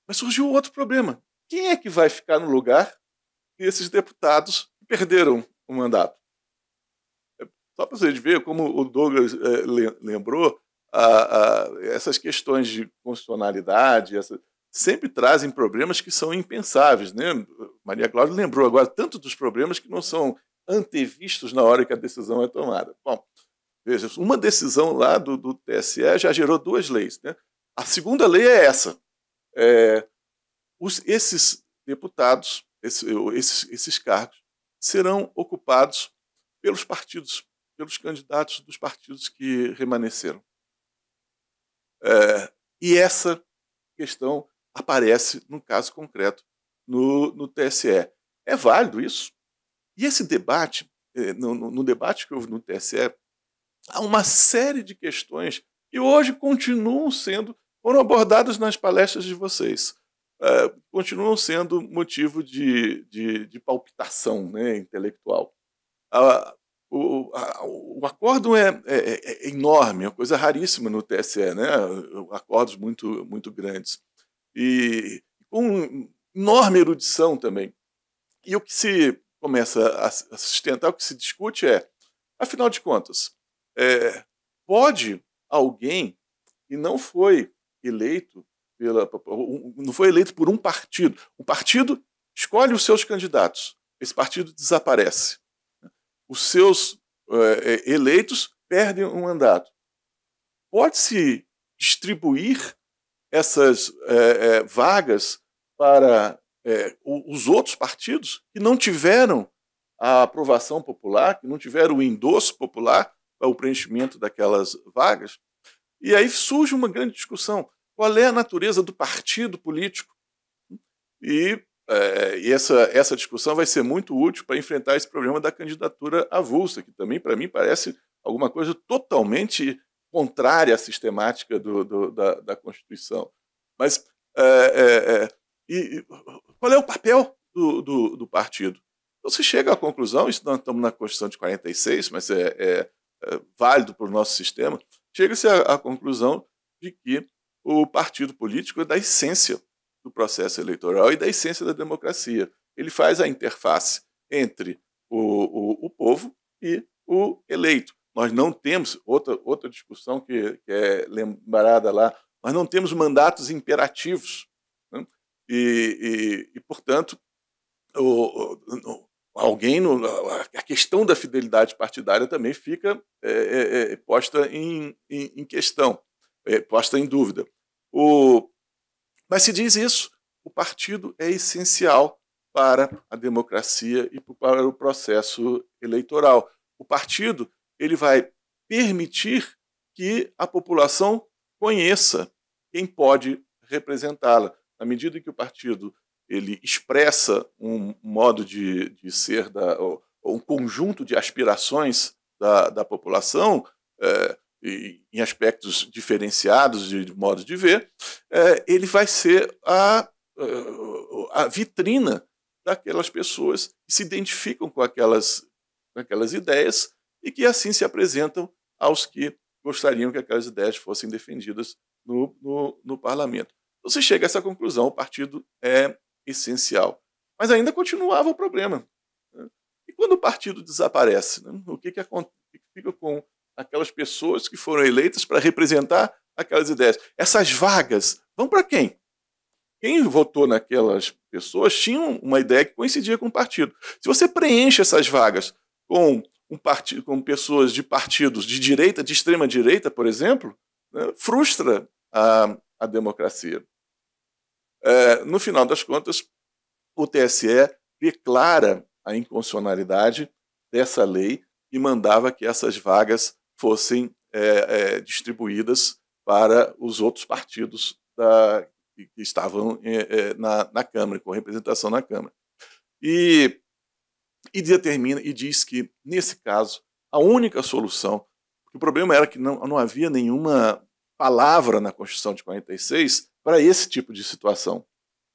Mas surgiu outro problema. Quem é que vai ficar no lugar desses deputados que perderam o mandato? Só para vocês verem como o Douglas lembrou, essas questões de constitucionalidade, sempre trazem problemas que são impensáveis, né? Maria Cláudia lembrou agora tanto dos problemas que não são antevistos na hora que a decisão é tomada. Bom, veja, uma decisão lá do TSE já gerou 2 leis, né? A segunda lei é essa. Esses deputados, esses cargos, serão ocupados pelos partidos, pelos candidatos dos partidos que remanesceram. E essa questão aparece, num caso concreto, no TSE. É válido isso? E esse debate, no debate que houve no TSE, há uma série de questões que hoje foram abordadas nas palestras de vocês, continuam sendo motivo de palpitação, né, intelectual. O acórdão é enorme, é uma coisa raríssima no TSE, né? Acordos muito, muito grandes. E com enorme erudição também. E o que se começa a sustentar, o que se discute afinal de contas, pode alguém que não foi eleito por um partido escolhe os seus candidatos, esse partido desaparece. Os seus eleitos perdem um mandato. Pode-se distribuir essas vagas para os outros partidos que não tiveram a aprovação popular, que não tiveram o endosso popular para o preenchimento daquelas vagas? E aí surge uma grande discussão. Qual é a natureza do partido político? E essa discussão vai ser muito útil para enfrentar esse problema da candidatura avulsa, que também, para mim, parece alguma coisa totalmente contrária à sistemática da Constituição. Mas qual é o papel do partido? Então se chega à conclusão, isso nós estamos na Constituição de 46, mas é válido para o nosso sistema, chega-se à conclusão de que o partido político é da essência do processo eleitoral e da essência da democracia. Ele faz a interface entre o povo e o eleito. Nós não temos, outra discussão que é lembrada lá, nós não temos mandatos imperativos, né? Portanto, a questão da fidelidade partidária também fica posta em questão, posta em dúvida. Mas se diz isso, o partido é essencial para a democracia e para o processo eleitoral. O partido ele vai permitir que a população conheça quem pode representá-la. Na medida em que o partido ele expressa um modo de ser, um conjunto de aspirações da população, em aspectos diferenciados de modo de ver, ele vai ser a vitrina daquelas pessoas que se identificam com aquelas ideias e que assim se apresentam aos que gostariam que aquelas ideias fossem defendidas no parlamento. Então se chega a essa conclusão, o partido é essencial. Mas ainda continuava o problema, né? E quando o partido desaparece, né, o que fica com aquelas pessoas que foram eleitas para representar aquelas ideias? Essas vagas vão para quem? Quem votou naquelas pessoas tinha uma ideia que coincidia com o partido. Se você preenche essas vagas com pessoas de partidos de direita, de extrema direita, por exemplo, né, frustra a democracia. No final das contas, o TSE declara a inconstitucionalidade dessa lei e mandava que essas vagas fossem distribuídas para os outros partidos que estavam na Câmara, com representação na Câmara. E determina e diz que, nesse caso, a única solução, porque o problema era que não havia nenhuma palavra na Constituição de 46 para esse tipo de situação.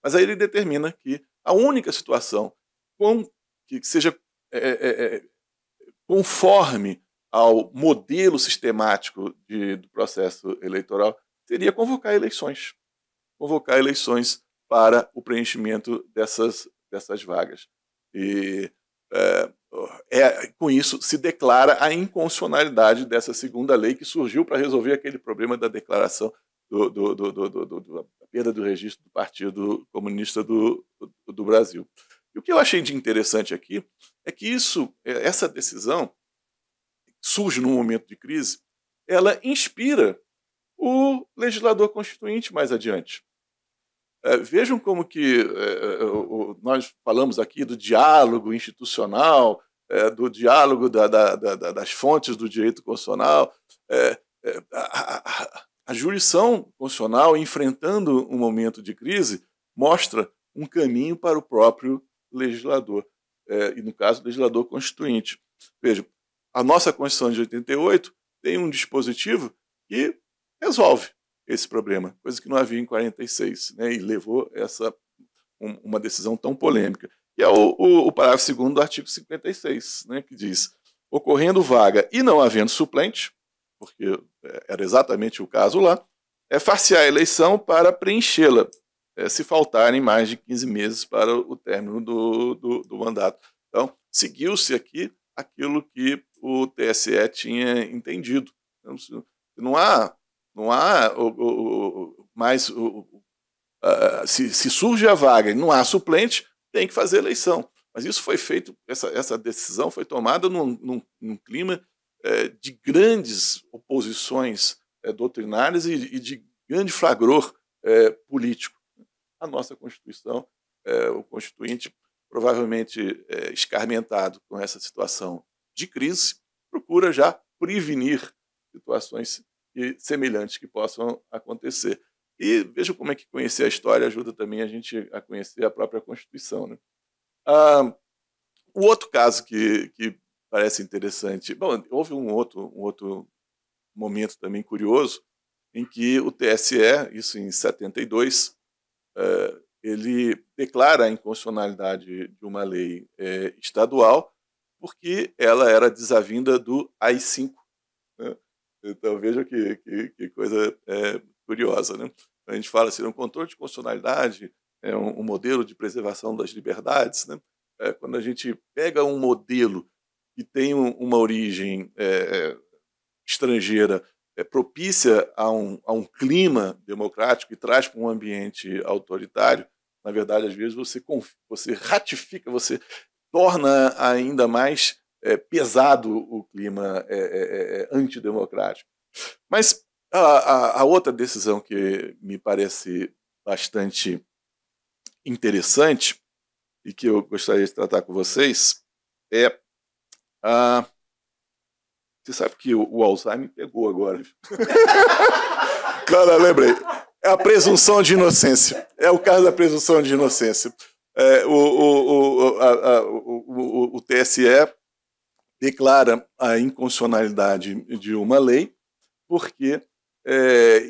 Mas aí ele determina que a única situação que seja conforme ao modelo sistemático do processo eleitoral seria convocar eleições para o preenchimento dessas vagas. E com isso se declara a inconstitucionalidade dessa segunda lei que surgiu para resolver aquele problema da declaração da perda do registro do Partido Comunista do Brasil. E o que eu achei de interessante aqui é que essa decisão surge num momento de crise, ela inspira o legislador constituinte mais adiante. Vejam como que nós falamos aqui do diálogo institucional, do diálogo das fontes do direito constitucional, a jurisdição constitucional, enfrentando um momento de crise, mostra um caminho para o próprio legislador, e no caso, o legislador constituinte. Veja, a nossa Constituição de 88 tem um dispositivo que resolve esse problema, coisa que não havia em 46, né, e levou uma decisão tão polêmica. E é o parágrafo 2º do artigo 56, né, que diz: ocorrendo vaga e não havendo suplente, porque era exatamente o caso lá, far-se-á a eleição para preenchê-la, se faltarem mais de 15 meses para o término do mandato. Então, seguiu-se aqui aquilo que o TSE tinha entendido. Então, não há mais... se surge a vaga e não há suplente, tem que fazer eleição. Mas isso foi feito, essa decisão foi tomada num clima de grandes oposições doutrinárias e de grande flagror político. A nossa Constituição, o Constituinte, provavelmente escarmentado com essa situação de crise, procura já prevenir situações semelhantes que possam acontecer. E veja como é que conhecer a história ajuda também a gente a conhecer a própria Constituição, né? O outro caso que parece interessante, bom, houve um outro momento também curioso em que o TSE, isso em 72, ele declara a inconstitucionalidade de uma lei estadual porque ela era desavinda do AI-5, né? Então veja que coisa curiosa, né? A gente fala assim, um controle de constitucionalidade é um modelo de preservação das liberdades, né? Quando a gente pega um modelo que tem uma origem estrangeira, propícia a um clima democrático e traz para um ambiente autoritário, na verdade, às vezes você ratifica, você torna ainda mais pesado o clima antidemocrático. Mas a outra decisão que me parece bastante interessante e que eu gostaria de tratar com vocês você sabe que o Alzheimer pegou agora. Não, lembrei. É a presunção de inocência. É o caso da presunção de inocência. O TSE declara a inconstitucionalidade de uma lei porque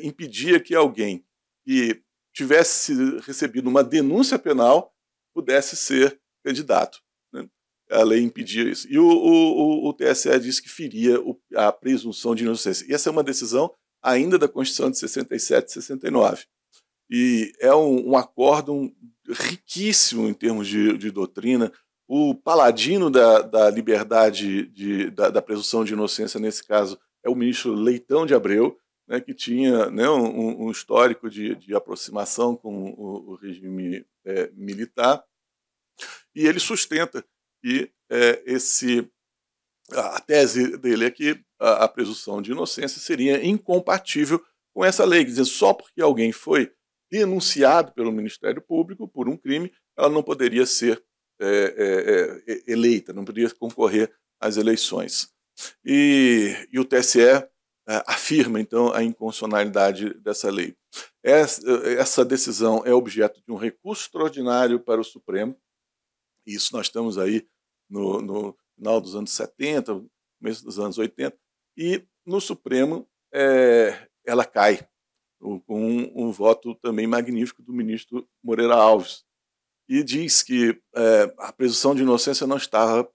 impedia que alguém que tivesse recebido uma denúncia penal pudesse ser candidato, né? A lei impedia isso. E o TSE disse que feria a presunção de inocência. E essa é uma decisão ainda da Constituição de 67 e 69. E é um acórdão riquíssimo em termos de doutrina. O paladino da liberdade, da presunção de inocência, nesse caso, é o ministro Leitão de Abreu, né, que tinha, né, um histórico de aproximação com o regime militar. E ele sustenta que a tese dele é que a presunção de inocência seria incompatível com essa lei, quer dizer, só porque alguém foi denunciado pelo Ministério Público por um crime, ela não poderia ser eleita, não poderia concorrer às eleições. E o TSE afirma, então, a inconstitucionalidade dessa lei. Essa decisão é objeto de um recurso extraordinário para o Supremo. Isso nós estamos aí no final dos anos 70, começo dos anos 80, e no Supremo ela cai, com um voto também magnífico do ministro Moreira Alves, e diz que a presunção de inocência não estava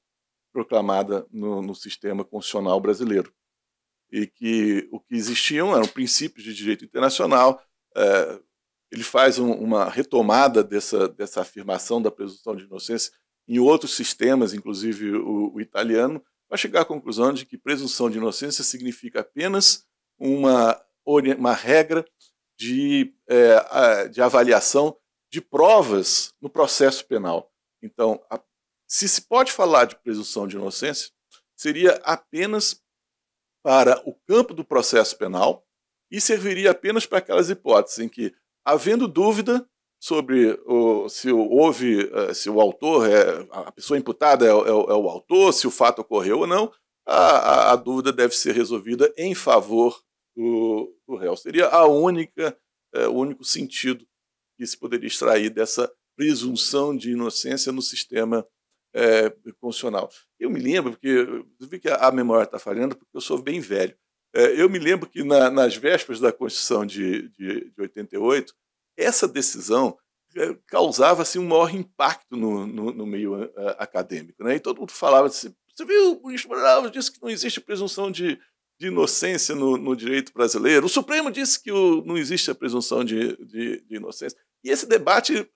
proclamada no sistema constitucional brasileiro, e que o que existiam eram princípios de direito internacional. Ele faz uma retomada dessa afirmação da presunção de inocência em outros sistemas, inclusive o italiano, para chegar à conclusão de que presunção de inocência significa apenas uma regra de avaliação de provas no processo penal. Então, se pode falar de presunção de inocência, seria apenas para o campo do processo penal e serviria apenas para aquelas hipóteses em que, havendo dúvida sobre se o autor, a pessoa imputada é o autor, se o fato ocorreu ou não, a dúvida deve ser resolvida em favor do réu. Seria o único sentido que se poderia extrair dessa presunção de inocência no sistema constitucional. Eu me lembro, porque eu vi que a memória está falhando, porque eu sou bem velho. Eu me lembro que nas vésperas da Constituição de 88, essa decisão causava assim, um maior impacto no meio acadêmico, né? E todo mundo falava assim, você viu, o ministro Bravo disse que não existe presunção de inocência no direito brasileiro, o Supremo disse que não existe a presunção de inocência. E esse debate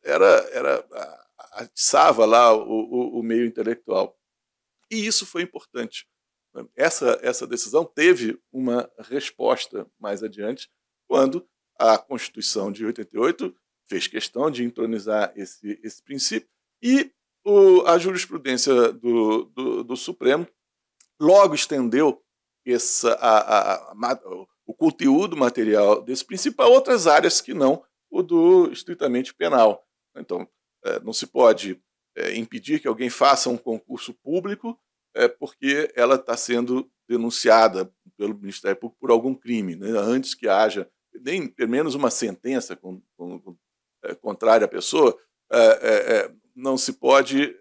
atiçava lá o meio intelectual. E isso foi importante. Essa decisão teve uma resposta mais adiante, quando a Constituição de 88 fez questão de entronizar esse princípio, e a jurisprudência do Supremo logo estendeu o conteúdo material desse princípio a outras áreas que não o do estritamente penal. Então, não se pode impedir que alguém faça um concurso público porque ela está sendo denunciada pelo Ministério Público por algum crime, né? Antes que haja nem pelo menos uma sentença contrária à pessoa, não se pode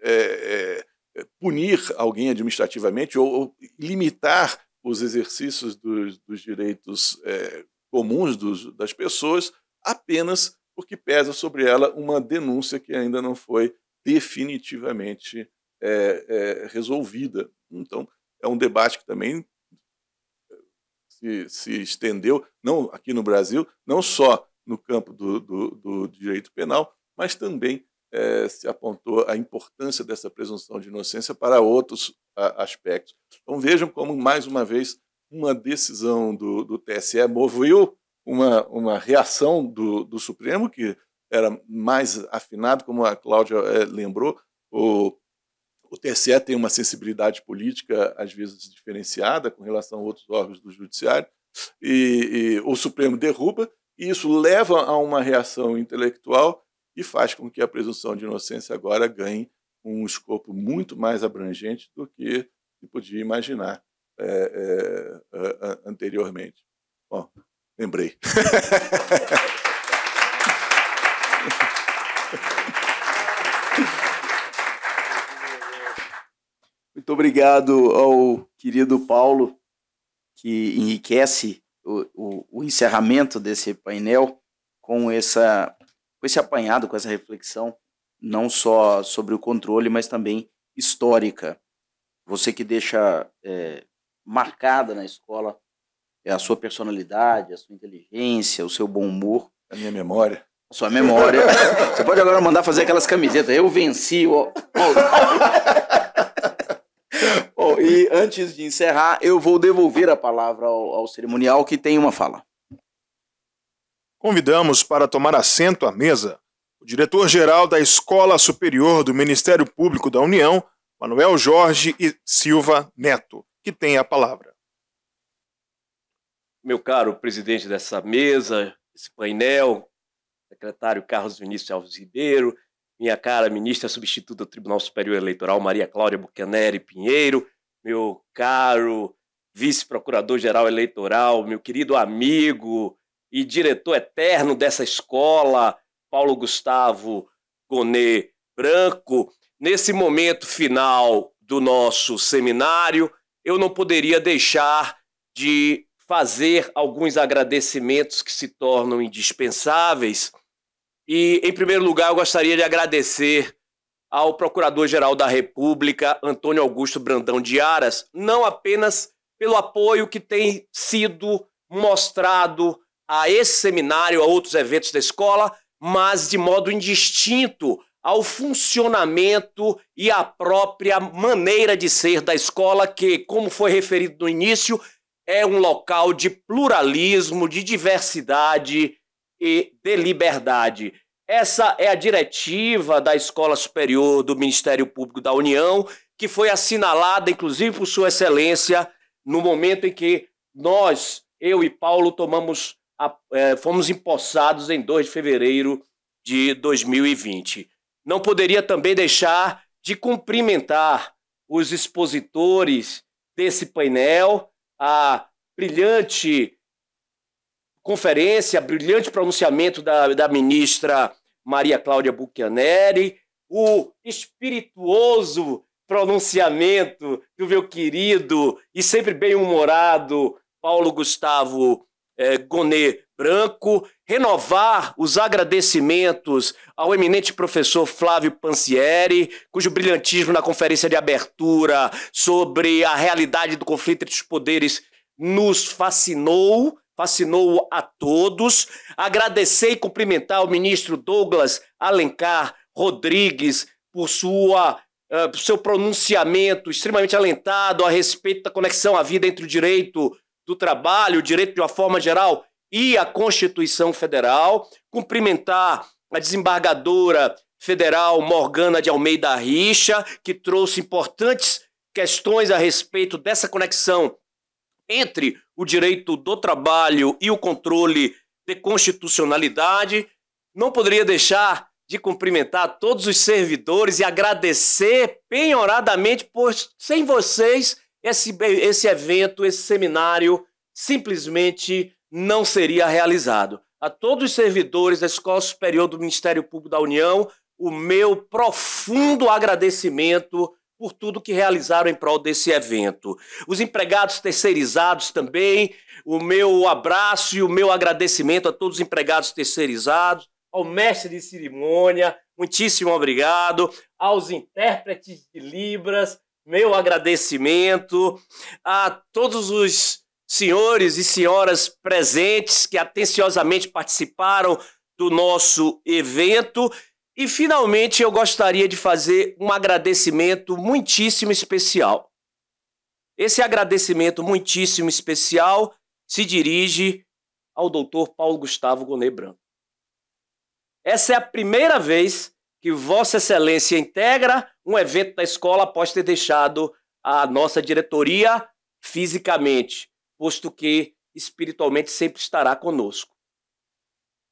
punir alguém administrativamente ou limitar os exercícios dos direitos comuns das pessoas apenas porque pesa sobre ela uma denúncia que ainda não foi definitivamente resolvida. Então, é um debate que também se estendeu, não aqui no Brasil, não só no campo do direito penal, mas também se apontou a importância dessa presunção de inocência para outros aspectos. Então vejam como, mais uma vez, uma decisão do TSE moveu uma reação do Supremo, que era mais afinado, como a Cláudia lembrou. O TSE tem uma sensibilidade política, às vezes, diferenciada com relação a outros órgãos do Judiciário, e o Supremo derruba, e isso leva a uma reação intelectual e faz com que a presunção de inocência agora ganhe um escopo muito mais abrangente do que se podia imaginar anteriormente. Bom, lembrei. Muito obrigado ao querido Paulo, que enriquece o encerramento desse painel com esse apanhado, com essa reflexão, não só sobre o controle, mas também histórica. Você que deixa marcada na escola a sua personalidade, a sua inteligência, o seu bom humor. A minha memória. A sua memória. Você pode agora mandar fazer aquelas camisetas. Eu venci. E antes de encerrar, eu vou devolver a palavra ao cerimonial, que tem uma fala. Convidamos para tomar assento à mesa o diretor-geral da Escola Superior do Ministério Público da União, Manuel Jorge Silva Neto, que tem a palavra. Meu caro presidente dessa mesa, esse painel, secretário Carlos Vinícius Alves Ribeiro, minha cara ministra substituta do Tribunal Superior Eleitoral, Maria Cláudia Buchaneri Pinheiro, meu caro vice-procurador-geral eleitoral, meu querido amigo e diretor eterno dessa escola, Paulo Gustavo Gonet Branco. Nesse momento final do nosso seminário, eu não poderia deixar de fazer alguns agradecimentos que se tornam indispensáveis. E, em primeiro lugar, eu gostaria de agradecer ao Procurador-Geral da República, Antônio Augusto Brandão de Aras, não apenas pelo apoio que tem sido mostrado a esse seminário, a outros eventos da escola, mas de modo indistinto ao funcionamento e à própria maneira de ser da escola, que, como foi referido no início, é um local de pluralismo, de diversidade e de liberdade. Essa é a diretiva da Escola Superior do Ministério Público da União, que foi assinalada, inclusive, por Sua Excelência, no momento em que nós, eu e Paulo, fomos empossados em 2 de fevereiro de 2020. Não poderia também deixar de cumprimentar os expositores desse painel, a brilhante conferência, brilhante pronunciamento da ministra Maria Cláudia Buchianeri, o espirituoso pronunciamento do meu querido e sempre bem-humorado Paulo Gustavo Gonet Branco, renovar os agradecimentos ao eminente professor Flávio Pansieri, cujo brilhantismo na conferência de abertura sobre a realidade do conflito entre os poderes nos fascinou a todos. Agradecer e cumprimentar o ministro Douglas Alencar Rodrigues por seu pronunciamento extremamente alentado a respeito da conexão à vida entre o direito do trabalho, o direito de uma forma geral e a Constituição Federal. Cumprimentar a desembargadora federal Morgana de Almeida Richa, que trouxe importantes questões a respeito dessa conexão entre o direito do trabalho e o controle de constitucionalidade. Não poderia deixar de cumprimentar todos os servidores e agradecer penhoradamente, pois sem vocês esse evento, esse seminário, simplesmente não seria realizado. A todos os servidores da Escola Superior do Ministério Público da União, o meu profundo agradecimento por tudo que realizaram em prol desse evento. Os empregados terceirizados também, o meu abraço e o meu agradecimento a todos os empregados terceirizados, ao mestre de cerimônia, muitíssimo obrigado, aos intérpretes de Libras, meu agradecimento, a todos os senhores e senhoras presentes que atenciosamente participaram do nosso evento. E, finalmente, eu gostaria de fazer um agradecimento muitíssimo especial. Esse agradecimento muitíssimo especial se dirige ao doutor Paulo Gustavo Gonet Branco. Essa é a primeira vez que Vossa Excelência integra um evento da escola após ter deixado a nossa diretoria fisicamente, posto que espiritualmente sempre estará conosco.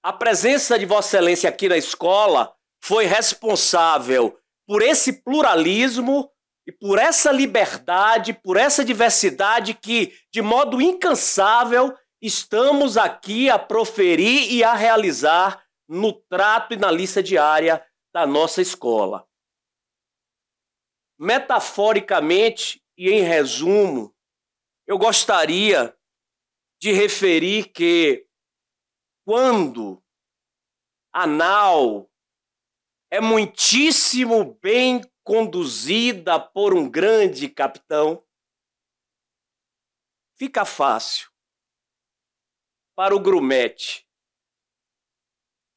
A presença de Vossa Excelência aqui na escola foi responsável por esse pluralismo e por essa liberdade, por essa diversidade que, de modo incansável, estamos aqui a proferir e a realizar no trato e na lista diária da nossa escola. Metaforicamente e em resumo, eu gostaria de referir que quando a nau é muitíssimo bem conduzida por um grande capitão, fica fácil para o grumete,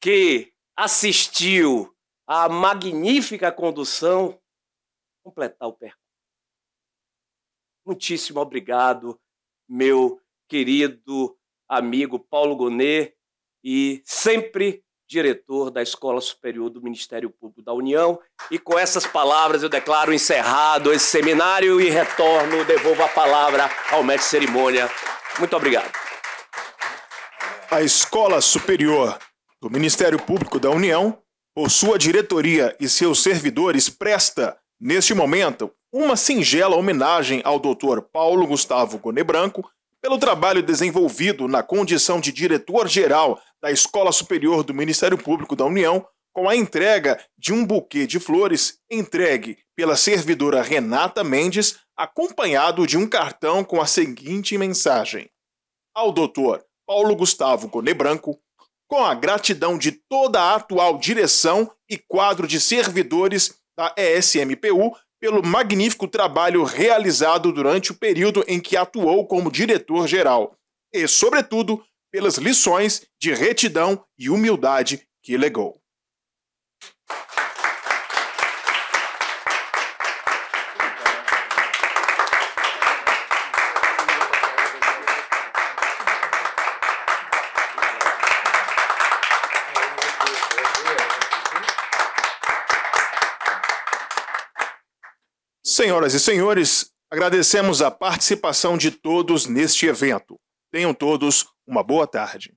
que assistiu à magnífica condução, completar o percurso. Muitíssimo obrigado, meu querido amigo Paulo Gonet, e sempre diretor da Escola Superior do Ministério Público da União. E com essas palavras eu declaro encerrado esse seminário e devolvo a palavra ao mestre de cerimônia. Muito obrigado. A Escola Superior do Ministério Público da União, por sua diretoria e seus servidores, presta, neste momento, uma singela homenagem ao Dr. Paulo Gustavo Gonet Branco pelo trabalho desenvolvido na condição de diretor-geral da Escola Superior do Ministério Público da União, com a entrega de um buquê de flores entregue pela servidora Renata Mendes, acompanhado de um cartão com a seguinte mensagem: ao Dr. Paulo Gustavo Gonet Branco, com a gratidão de toda a atual direção e quadro de servidores da ESMPU pelo magnífico trabalho realizado durante o período em que atuou como diretor-geral e, sobretudo, pelas lições de retidão e humildade que legou. Senhoras e senhores, agradecemos a participação de todos neste evento. Tenham todos uma boa tarde.